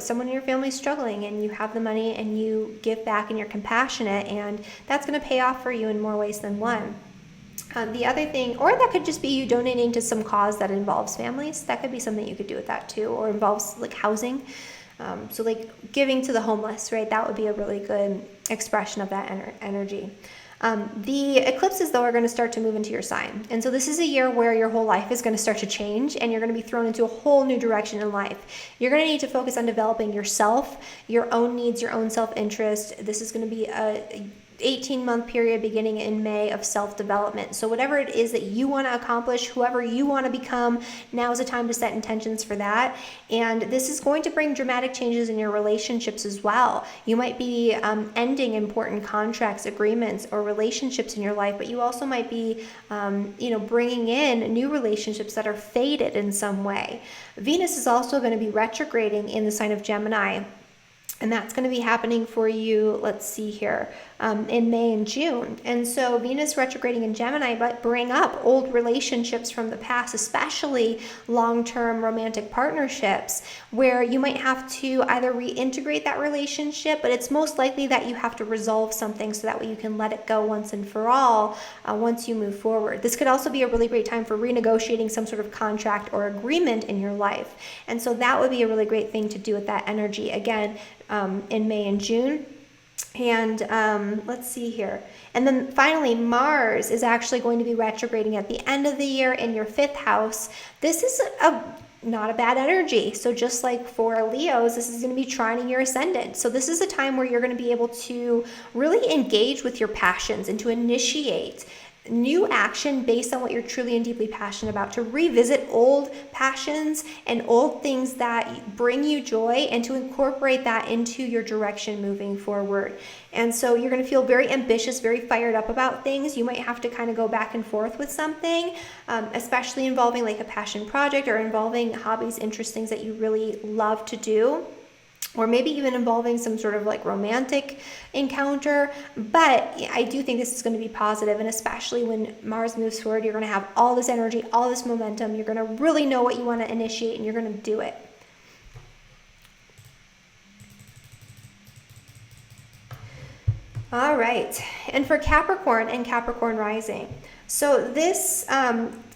someone in your family is struggling and you have the money and you give back and you're compassionate, and that's going to pay off for you in more ways than one. The other thing, or that could just be you donating to some cause that involves families. That could be something you could do with that too, or involves housing. So giving to the homeless, right? That would be a really good expression of that energy. The eclipses, though, are going to start to move into your sign. And so this is a year where your whole life is going to start to change, and you're going to be thrown into a whole new direction in life. You're going to need to focus on developing yourself, your own needs, your own self-interest. This is going to be a 18-month period beginning in May of self-development. So whatever it is that you want to accomplish, whoever you want to become, now is a time to set intentions for that. And this is going to bring dramatic changes in your relationships as well. You might be ending important contracts, agreements, or relationships in your life, but you also might be bringing in new relationships that are faded in some way. Venus is also going to be retrograding in the sign of Gemini. And that's going to be happening for you, let's see here, in May and June. And so Venus retrograding in Gemini might bring up old relationships from the past, especially long-term romantic partnerships, where you might have to either reintegrate that relationship, but it's most likely that you have to resolve something so that way you can let it go once and for all once you move forward. This could also be a really great time for renegotiating some sort of contract or agreement in your life. And so that would be a really great thing to do with that energy, again, in May and June. And let's see here. And then finally, Mars is actually going to be retrograding at the end of the year in your 5th house. This is not a bad energy. So just like for Leos, this is going to be trining your ascendant. So this is a time where you're going to be able to really engage with your passions and to initiate new action based on what you're truly and deeply passionate about, to revisit old passions and old things that bring you joy and to incorporate that into your direction moving forward. And so you're going to feel very ambitious, very fired up about things. You might have to kind of go back and forth with something, especially involving like a passion project or involving hobbies, interests, things that you really love to do, or maybe even involving some sort of like romantic encounter. But I do think this is going to be positive, and especially when Mars moves forward, you're going to have all this energy, all this momentum. You're going to really know what you want to initiate, and you're going to do it. All right, and for Capricorn and Capricorn rising, so this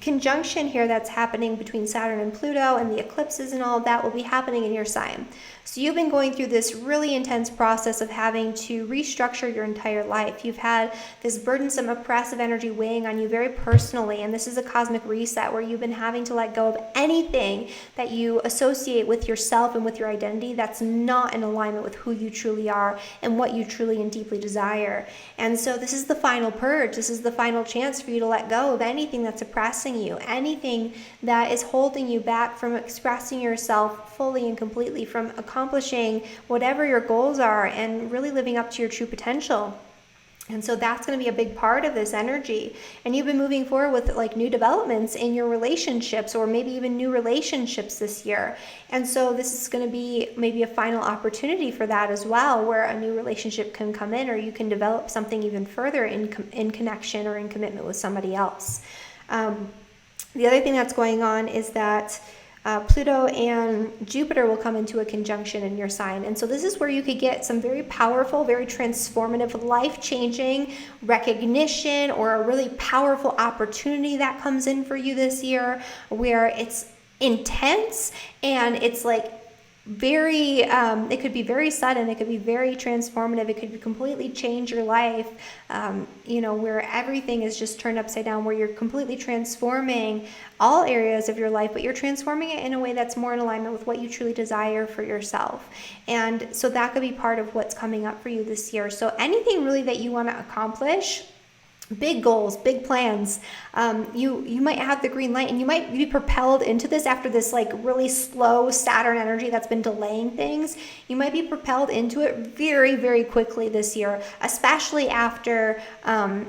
conjunction here that's happening between Saturn and Pluto and the eclipses and all of that will be happening in your sign. So you've been going through this really intense process of having to restructure your entire life. You've had this burdensome, oppressive energy weighing on you very personally, and this is a cosmic reset where you've been having to let go of anything that you associate with yourself and with your identity that's not in alignment with who you truly are and what you truly and deeply desire. And so this is the final purge. This is the final chance for you to let go of anything that's oppressing you, anything that is holding you back from expressing yourself fully and completely, from accomplishing whatever your goals are and really living up to your true potential. And so that's going to be a big part of this energy. And you've been moving forward with like new developments in your relationships, or maybe even new relationships this year. And so this is going to be maybe a final opportunity for that as well, where a new relationship can come in, or you can develop something even further in connection or in commitment with somebody else. The other thing that's going on is that Pluto and Jupiter will come into a conjunction in your sign. And so this is where you could get some very powerful, very transformative, life-changing recognition, or a really powerful opportunity that comes in for you this year, where it's intense and it's like very, it could be very sudden, it could be very transformative, it could completely change your life, where everything is just turned upside down, where you're completely transforming all areas of your life, but you're transforming it in a way that's more in alignment with what you truly desire for yourself. And so that could be part of what's coming up for you this year. So anything really that you want to accomplish, big goals, big plans, you might have the green light, and you might be propelled into this after this like really slow Saturn energy that's been delaying things. You might be propelled into it very, very quickly this year, especially after March,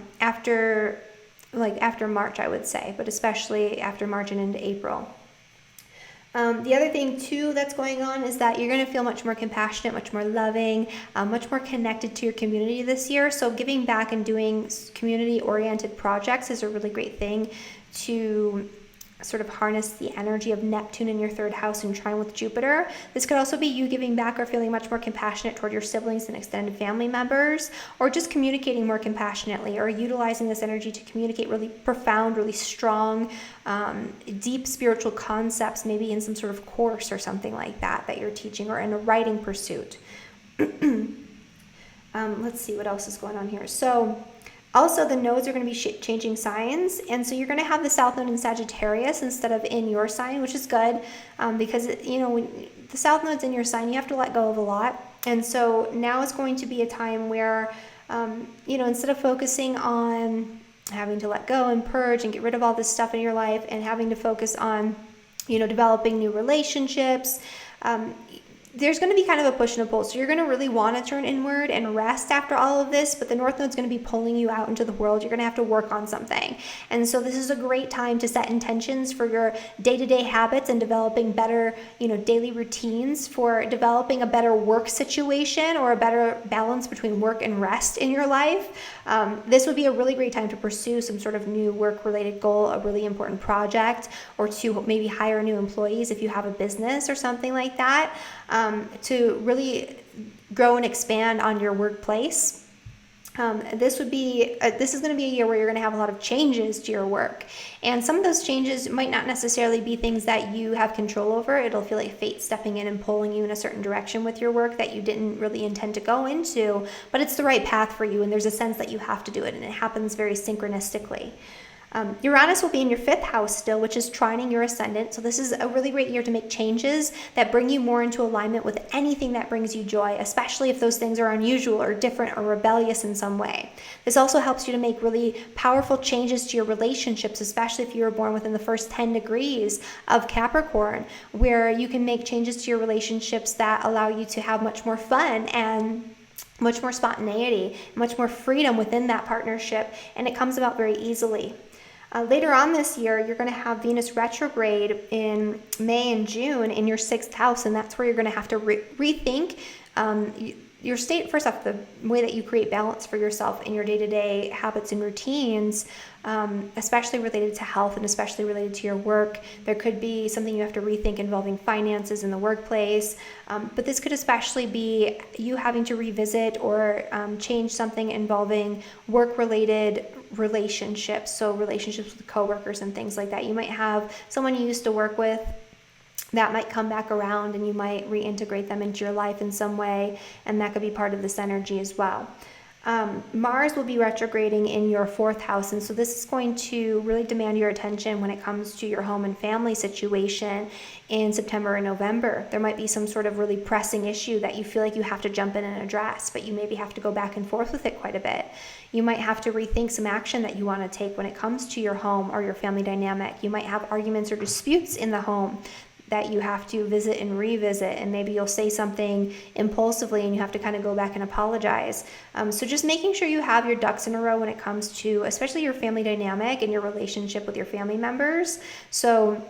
I would say, but especially after March and into April. The other thing too that's going on is that you're going to feel much more compassionate, much more loving, much more connected to your community this year. So giving back and doing community-oriented projects is a really great thing to sort of harness the energy of Neptune in your third house and trine with Jupiter. This could also be you giving back or feeling much more compassionate toward your siblings and extended family members, or just communicating more compassionately, or utilizing this energy to communicate really profound, really strong, deep spiritual concepts, maybe in some sort of course or something like that you're teaching, or in a writing pursuit. Let's see what else is going on here. So also, the nodes are going to be changing signs, and so you're going to have the South Node in Sagittarius instead of in your sign, which is good, because when the South Node's in your sign, you have to let go of a lot. And so now is going to be a time where, instead of focusing on having to let go and purge and get rid of all this stuff in your life, and having to focus on, developing new relationships, there's going to be kind of a push and a pull. So you're going to really want to turn inward and rest after all of this, but the North Node's going to be pulling you out into the world. You're going to have to work on something. And so this is a great time to set intentions for your day-to-day habits and developing better, daily routines, for developing a better work situation or a better balance between work and rest in your life. This would be a really great time to pursue some sort of new work-related goal, a really important project, or to maybe hire new employees if you have a business or something like that. To really grow and expand on your workplace. This is going to be a year where you're going to have a lot of changes to your work. And some of those changes might not necessarily be things that you have control over. It'll feel like fate stepping in and pulling you in a certain direction with your work that you didn't really intend to go into, but it's the right path for you, and there's a sense that you have to do it, and it happens very synchronistically. Uranus will be in your 5th house still, which is trining your ascendant. So this is a really great year to make changes that bring you more into alignment with anything that brings you joy, especially if those things are unusual or different or rebellious in some way. This also helps you to make really powerful changes to your relationships, especially if you were born within the first 10 degrees of Capricorn, where you can make changes to your relationships that allow you to have much more fun and much more spontaneity, much more freedom within that partnership, and it comes about very easily. Later on this year, you're going to have Venus retrograde in May and June in your 6th house, and that's where you're going to have to rethink your state. First off, the way that you create balance for yourself in your day-to-day habits and routines, especially related to health and especially related to your work. There could be something you have to rethink involving finances in the workplace, but this could especially be you having to revisit or change something involving work-related relationships, so relationships with coworkers and things like that. You might have someone you used to work with that might come back around, and you might reintegrate them into your life in some way, and that could be part of this energy as well. Mars will be retrograding in your 4th house, and so this is going to really demand your attention when it comes to your home and family situation in September and November. There might be some sort of really pressing issue that you feel like you have to jump in and address, but you maybe have to go back and forth with it quite a bit. You might have to rethink some action that you want to take when it comes to your home or your family dynamic. You might have arguments or disputes in the home that you have to visit and revisit, and maybe you'll say something impulsively and you have to kind of go back and apologize. So just making sure you have your ducks in a row when it comes to especially your family dynamic and your relationship with your family members. So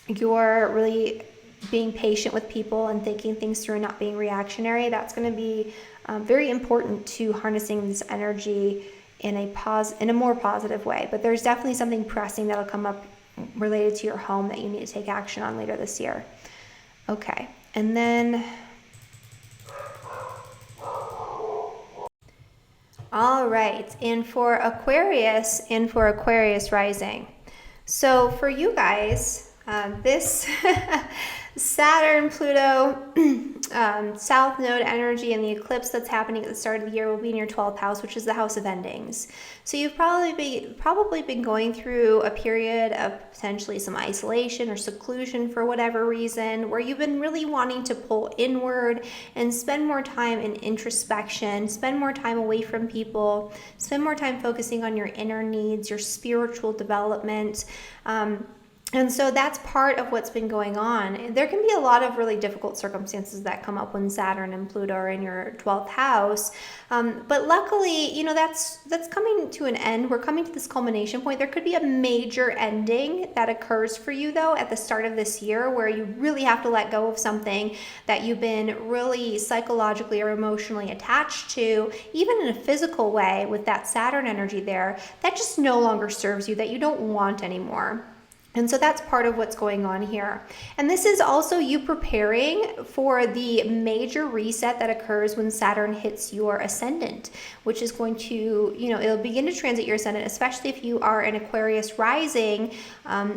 you're really being patient with people and thinking things through and not being reactionary. That's going to be very important to harnessing this energy in a more positive way. But there's definitely something pressing that'll come up related to your home that you need to take action on later this year. Okay, and then all right, and for Aquarius rising. So for you guys, this Saturn, Pluto, South Node energy and the eclipse that's happening at the start of the year will be in your 12th house, which is the house of endings. So you've probably been going through a period of potentially some isolation or seclusion for whatever reason, where you've been really wanting to pull inward and spend more time in introspection, spend more time away from people, spend more time focusing on your inner needs, your spiritual development. And so that's part of what's been going on. There can be a lot of really difficult circumstances that come up when Saturn and Pluto are in your 12th house. But luckily, you know, that's coming to an end. We're coming to this culmination point. There could be a major ending that occurs for you, though, at the start of this year, where you really have to let go of something that you've been really psychologically or emotionally attached to, even in a physical way with that Saturn energy there, that just no longer serves you, that you don't want anymore. And so that's part of what's going on here. And this is also you preparing for the major reset that occurs when Saturn hits your ascendant, which is going to, you know, it'll begin to transit your ascendant, especially if you are an Aquarius rising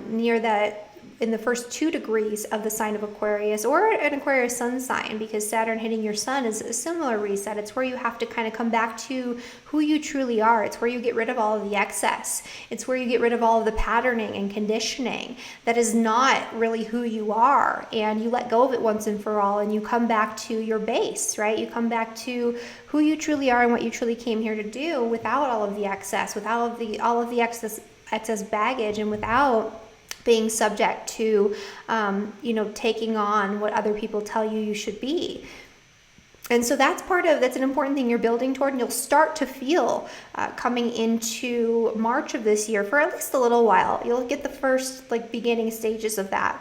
near that, in the first 2 degrees of the sign of Aquarius, or an Aquarius sun sign, because Saturn hitting your sun is a similar reset. It's where you have to kind of come back to who you truly are. It's where you get rid of all of the excess. It's where you get rid of all of the patterning and conditioning that is not really who you are, and you let go of it once and for all, and you come back to your base, right? You come back to who you truly are and what you truly came here to do, without all of the excess, without all of the excess baggage, and without being subject to, taking on what other people tell you should be. And so that's an important thing you're building toward, and you'll start to feel coming into March of this year for at least a little while. You'll get the first beginning stages of that.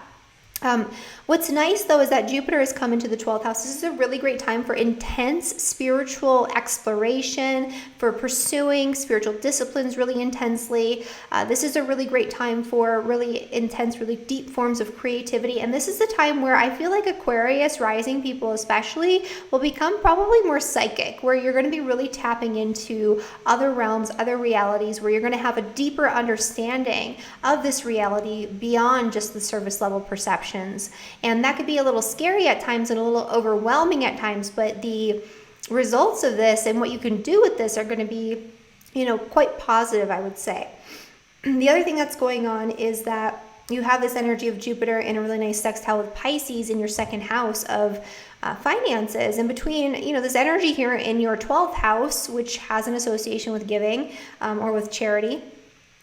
What's nice though is that Jupiter has come into the 12th house. This is a really great time for intense spiritual exploration, for pursuing spiritual disciplines really intensely. This is a really great time for really intense, really deep forms of creativity. And this is the time where I feel like Aquarius rising people especially will become probably more psychic, where you're going to be really tapping into other realms, other realities, where you're going to have a deeper understanding of this reality beyond just the surface level perceptions. And that could be a little scary at times and a little overwhelming at times, but the results of this and what you can do with this are going to be, quite positive, I would say. The other thing that's going on is that you have this energy of Jupiter in a really nice sextile with Pisces in your second house of finances. And between, this energy here in your 12th house, which has an association with giving or with charity,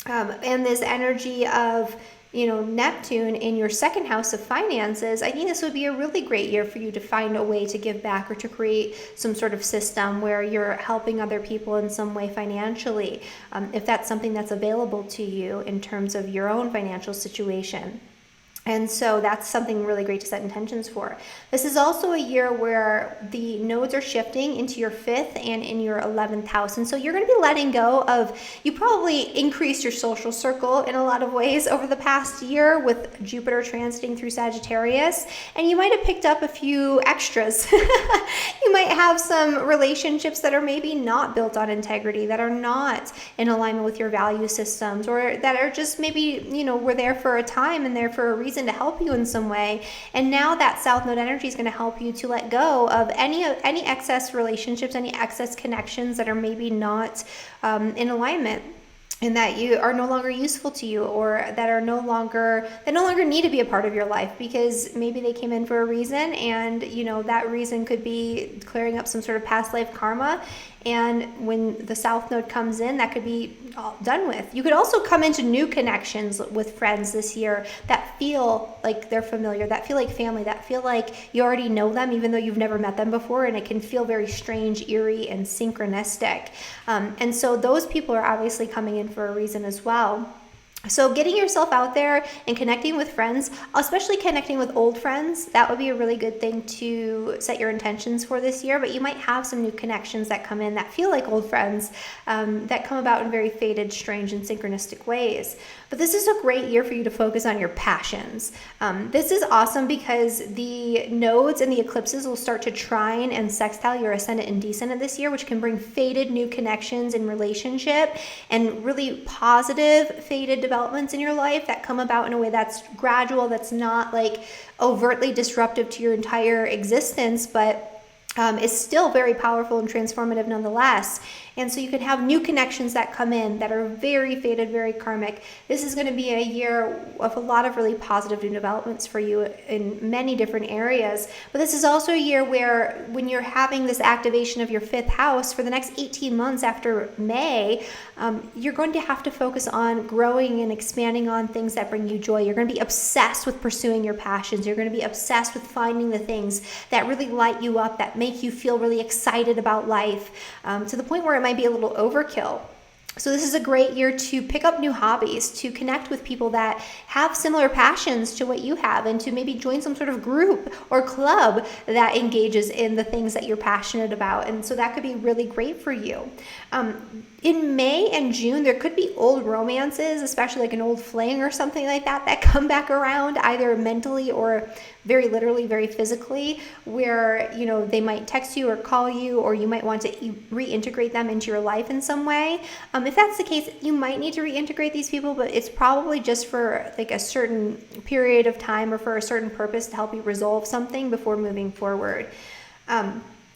and this energy of Neptune in your second house of finances, I think this would be a really great year for you to find a way to give back or to create some sort of system where you're helping other people in some way financially, if that's something that's available to you in terms of your own financial situation. And so that's something really great to set intentions for. This is also a year where the nodes are shifting into your 5th and in your 11th house. And so you're going to be letting go of, you probably increased your social circle in a lot of ways over the past year with Jupiter transiting through Sagittarius. And you might have picked up a few extras. You might have some relationships that are maybe not built on integrity, that are not in alignment with your value systems, or that are just maybe, were there for a time and there for a reason to help you in some way. And now that South Node energy is going to help you to let go of any excess relationships, any excess connections that are maybe not in alignment, and that you are no longer useful to you, or that no longer need to be a part of your life, because maybe they came in for a reason, and that reason could be clearing up some sort of past life karma. And when the South Node comes in, that could be all done with. You could also come into new connections with friends this year that feel like they're familiar, that feel like family, that feel like you already know them, even though you've never met them before, and it can feel very strange, eerie, and synchronistic. And so those people are obviously coming in for a reason as well. So getting yourself out there and connecting with friends, especially connecting with old friends, that would be a really good thing to set your intentions for this year. But you might have some new connections that come in that feel like old friends, that come about in very fated, strange, and synchronistic ways. But this is a great year for you to focus on your passions. This is awesome because the nodes and the eclipses will start to trine and sextile your ascendant and descendant this year, which can bring fated new connections in relationship and really positive fated developments in your life that come about in a way that's gradual, that's not like overtly disruptive to your entire existence, but is still very powerful and transformative nonetheless. And so you can have new connections that come in that are very fated, very karmic. This is going to be a year of a lot of really positive new developments for you in many different areas. But this is also a year where when you're having this activation of your 5th house for the next 18 months after May, you're going to have to focus on growing and expanding on things that bring you joy. You're going to be obsessed with pursuing your passions. You're going to be obsessed with finding the things that really light you up, that make you feel really excited about life, to the point where it might be a little overkill. So this is a great year to pick up new hobbies, to connect with people that have similar passions to what you have, and to maybe join some sort of group or club that engages in the things that you're passionate about. And so that could be really great for you. In May and June, there could be old romances, especially like an old fling or something like that, that come back around either mentally or very literally, very physically, where, they might text you or call you, or you might want to reintegrate them into your life in some way. If that's the case, you might need to reintegrate these people, but it's probably just for like a certain period of time or for a certain purpose to help you resolve something before moving forward.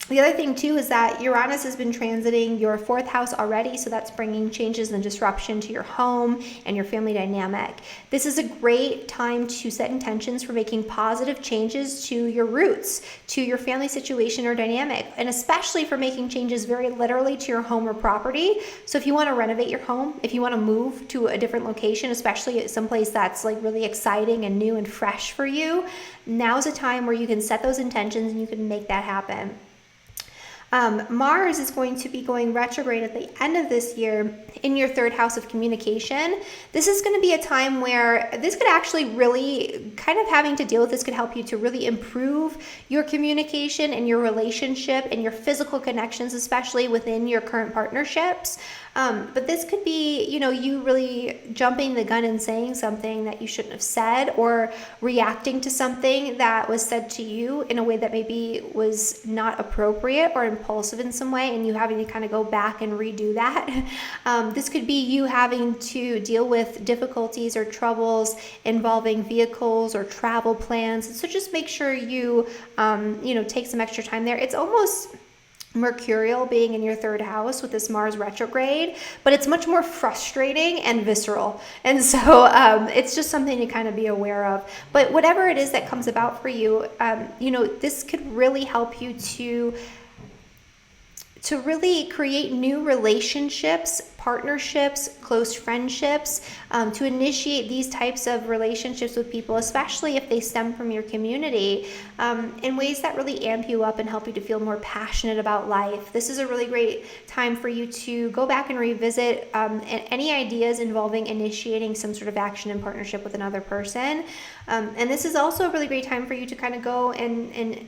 The other thing too is that Uranus has been transiting your 4th house already, so that's bringing changes and disruption to your home and your family dynamic. This is a great time to set intentions for making positive changes to your roots, to your family situation or dynamic, and especially for making changes very literally to your home or property. So if you want to renovate your home, if you want to move to a different location, especially someplace that's like really exciting and new and fresh for you, now's a time where you can set those intentions and you can make that happen. Mars is going to be going retrograde at the end of this year in your 3rd house of communication. This is going to be a time where this could actually really, kind of having to deal with this could help you to really improve your communication and your relationship and your physical connections, especially within your current partnerships. But this could be, you really jumping the gun and saying something that you shouldn't have said, or reacting to something that was said to you in a way that maybe was not appropriate or impulsive in some way, and you having to kind of go back and redo that. This could be you having to deal with difficulties or troubles involving vehicles or travel plans. So just make sure you, take some extra time there. It's almost mercurial being in your third house with this Mars retrograde, but it's much more frustrating and visceral. And so it's just something to kind of be aware of. But whatever it is that comes about for you, this could really help you to really create new relationships, partnerships, close friendships, to initiate these types of relationships with people, especially if they stem from your community, in ways that really amp you up and help you to feel more passionate about life. This is a really great time for you to go back and revisit any ideas involving initiating some sort of action in partnership with another person. And this is also a really great time for you to kind of go and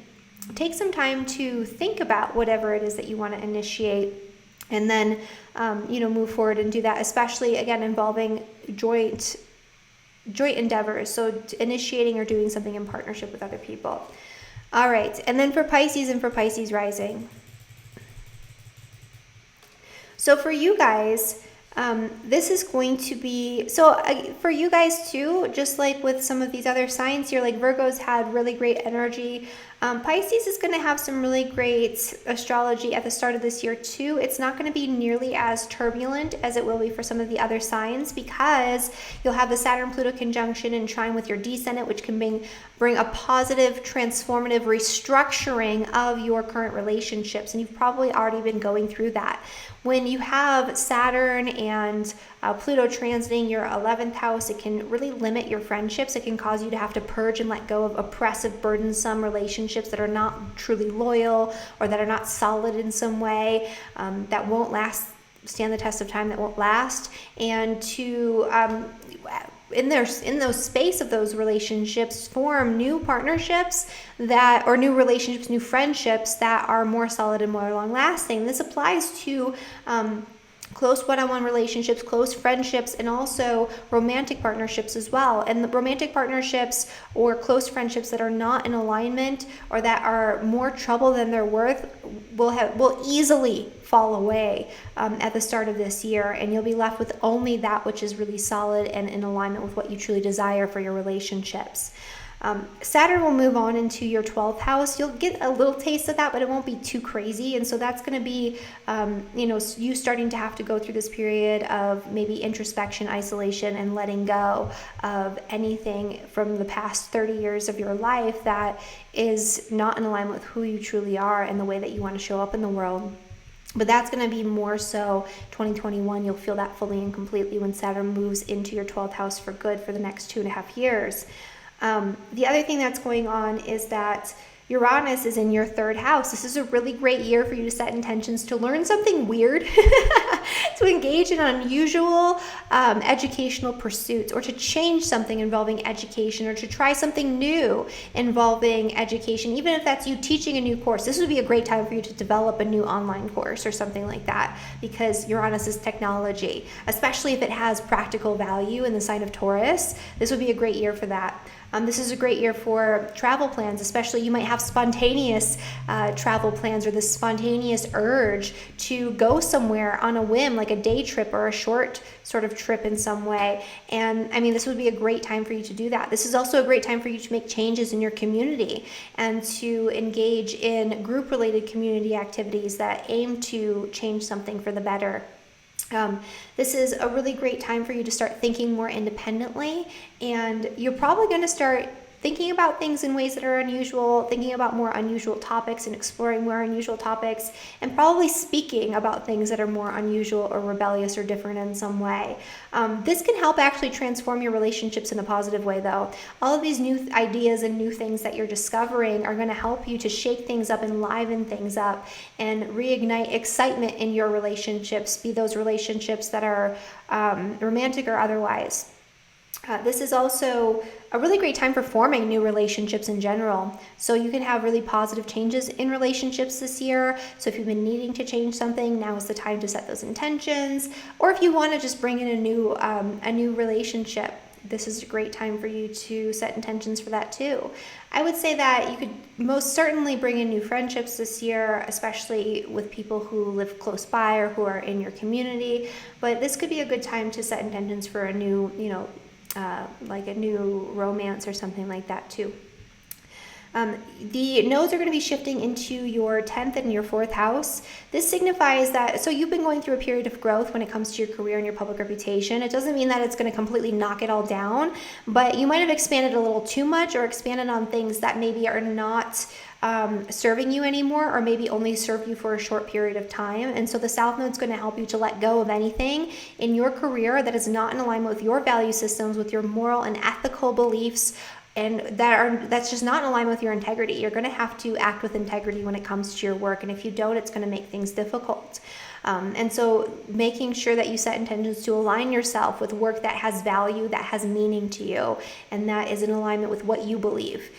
take some time to think about whatever it is that you want to initiate, and then move forward and do that, especially again involving joint endeavors, so initiating or doing something in partnership with other people. All right, and then for Pisces and for Pisces rising. So for you guys, this is going to be, for you guys too, just like with some of these other signs here, like Virgo's had really great energy. Pisces is going to have some really great astrology at the start of this year too. It's not going to be nearly as turbulent as it will be for some of the other signs, because you'll have the Saturn-Pluto conjunction and trine with your descendant, which can bring a positive, transformative restructuring of your current relationships. And you've probably already been going through that. When you have Saturn and Pluto transiting your 11th house, it can really limit your friendships. It can cause you to have to purge and let go of oppressive, burdensome relationships that are not truly loyal or that are not solid in some way, that won't stand the test of time, that won't last. And to in those space of those relationships, form new partnerships new relationships, new friendships that are more solid and more long lasting. This applies to close one-on-one relationships, close friendships, and also romantic partnerships as well. And the romantic partnerships or close friendships that are not in alignment or that are more trouble than they're worth will easily fall away at the start of this year, and you'll be left with only that which is really solid and in alignment with what you truly desire for your relationships. Saturn will move on into your 12th house. You'll get a little taste of that, but it won't be too crazy. And so that's going to be, you starting to have to go through this period of maybe introspection, isolation, and letting go of anything from the past 30 years of your life that is not in alignment with who you truly are and the way that you want to show up in the world. But that's going to be more so 2021. You'll feel that fully and completely when Saturn moves into your 12th house for good for the next 2.5 years. The other thing that's going on is that Uranus is in your 3rd house. This is a really great year for you to set intentions to learn something weird, to engage in unusual educational pursuits, or to change something involving education, or to try something new involving education, even if that's you teaching a new course. This would be a great time for you to develop a new online course or something like that, because Uranus is technology, especially if it has practical value in the sign of Taurus. This would be a great year for that. This is a great year for travel plans, especially you might have spontaneous travel plans, or this spontaneous urge to go somewhere on a whim, like a day trip or a short sort of trip in some way. And I mean, this would be a great time for you to do that. This is also a great time for you to make changes in your community and to engage in group-related community activities that aim to change something for the better. This is a really great time for you to start thinking more independently, and you're probably going to start thinking about things in ways that are unusual, thinking about more unusual topics and exploring more unusual topics, and probably speaking about things that are more unusual or rebellious or different in some way. This can help actually transform your relationships in a positive way, though. All of these new ideas and new things that you're discovering are going to help you to shake things up and liven things up and reignite excitement in your relationships, be those relationships that are romantic or otherwise. This is also a really great time for forming new relationships in general. So you can have really positive changes in relationships this year. So if you've been needing to change something, now is the time to set those intentions. Or if you want to just bring in a new relationship, this is a great time for you to set intentions for that too. I would say that you could most certainly bring in new friendships this year, especially with people who live close by or who are in your community. But this could be a good time to set intentions for a new, like a new romance or something like that too. The nodes are going to be shifting into your 10th and your 4th house. This signifies that, so you've been going through a period of growth when it comes to your career and your public reputation. It doesn't mean that it's going to completely knock it all down, but you might have expanded a little too much or expanded on things that maybe are not serving you anymore, or maybe only serve you for a short period of time. And so the South Node is going to help you to let go of anything in your career that is not in alignment with your value systems, with your moral and ethical beliefs, and that's just not in alignment with your integrity. You're going to have to act with integrity when it comes to your work, and if you don't, it's going to make things difficult. And so making sure that you set intentions to align yourself with work that has value, that has meaning to you, and that is in alignment with what you believe.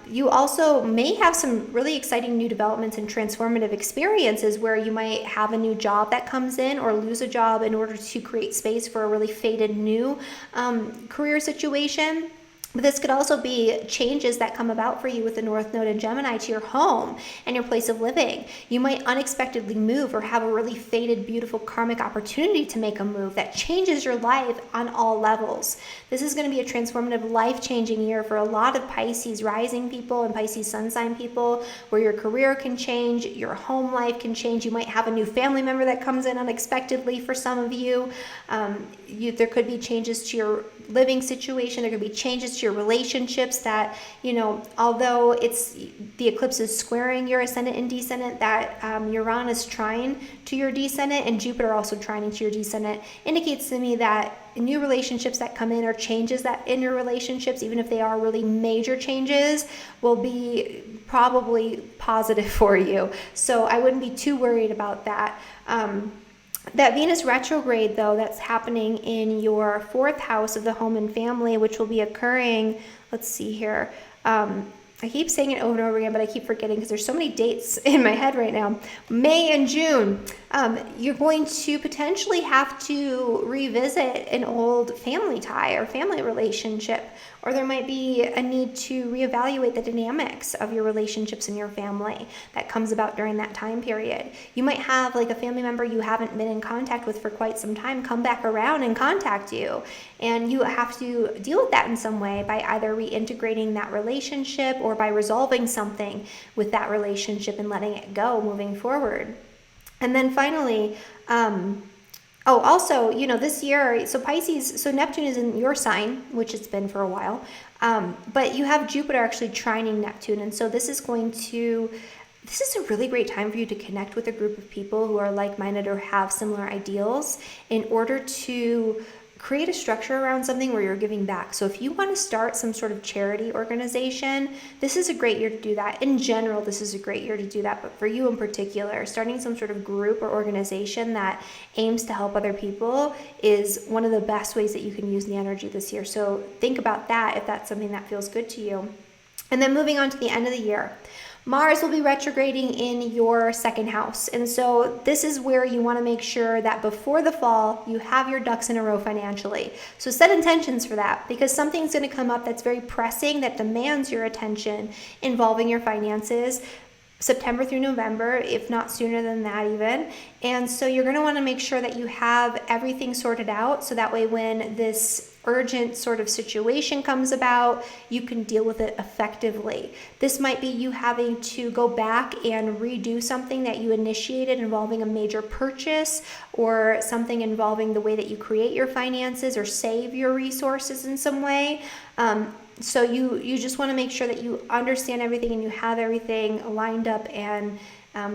You also may have some really exciting new developments and transformative experiences where you might have a new job that comes in, or lose a job in order to create space for a really fated new career situation. But this could also be changes that come about for you with the North Node in Gemini to your home and your place of living. You might unexpectedly move or have a really fated, beautiful karmic opportunity to make a move that changes your life on all levels. This is going to be a transformative, life-changing year for a lot of Pisces rising people and Pisces sun sign people, where your career can change, your home life can change. You might have a new family member that comes in unexpectedly for some of you. There could be changes to your living situation. There could be changes to your relationships that, although the eclipse is squaring your ascendant and descendant, that Uranus trine to your descendant and Jupiter also trining to your descendant indicates to me that new relationships that come in, or changes that in your relationships, even if they are really major changes, will be probably positive for you. So I wouldn't be too worried about that. That Venus retrograde, though, that's happening in your 4th house of the home and family, which will be occurring, let's see here. I keep saying it over and over again, but I keep forgetting because there's so many dates in my head right now. May and June. You're going to potentially have to revisit an old family tie or family relationship, or there might be a need to reevaluate the dynamics of your relationships in your family that comes about during that time period. You might have like a family member you haven't been in contact with for quite some time come back around and contact you, and you have to deal with that in some way by either reintegrating that relationship or by resolving something with that relationship and letting it go moving forward. And then finally, also, this year, so Pisces, so Neptune is in your sign, which it's been for a while, but you have Jupiter actually trining Neptune. And so this is a really great time for you to connect with a group of people who are like-minded or have similar ideals in order to create a structure around something where you're giving back. So if you want to start some sort of charity organization, this is a great year to do that. In general, this is a great year to do that. But for you in particular, starting some sort of group or organization that aims to help other people is one of the best ways that you can use the energy this year. So think about that if that's something that feels good to you. And then moving on to the end of the year, Mars will be retrograding in your 2nd house. And so this is where you want to make sure that before the fall, you have your ducks in a row financially. So set intentions for that, because something's going to come up that's very pressing, that demands your attention involving your finances. September through November, if not sooner than that even. And so you're going to want to make sure that you have everything sorted out, so that way when this urgent sort of situation comes about, you can deal with it effectively. This might be you having to go back and redo something that you initiated involving a major purchase, or something involving the way that you create your finances or save your resources in some way. So you just want to make sure that you understand everything and you have everything lined up and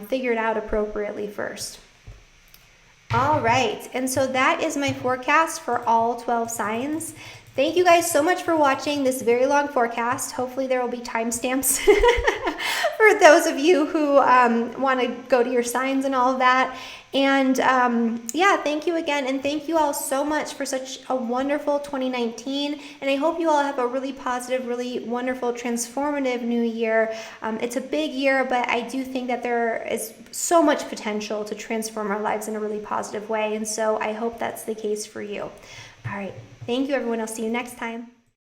figured out appropriately first. All right, and so that is my forecast for all 12 signs. Thank you guys so much for watching this very long forecast. Hopefully there will be timestamps for those of you who want to go to your signs and all of that. And yeah, thank you again. And thank you all so much for such a wonderful 2019. And I hope you all have a really positive, really wonderful, transformative new year. It's a big year, but I do think that there is so much potential to transform our lives in a really positive way. And so I hope that's the case for you. All right. Thank you, everyone. I'll see you next time.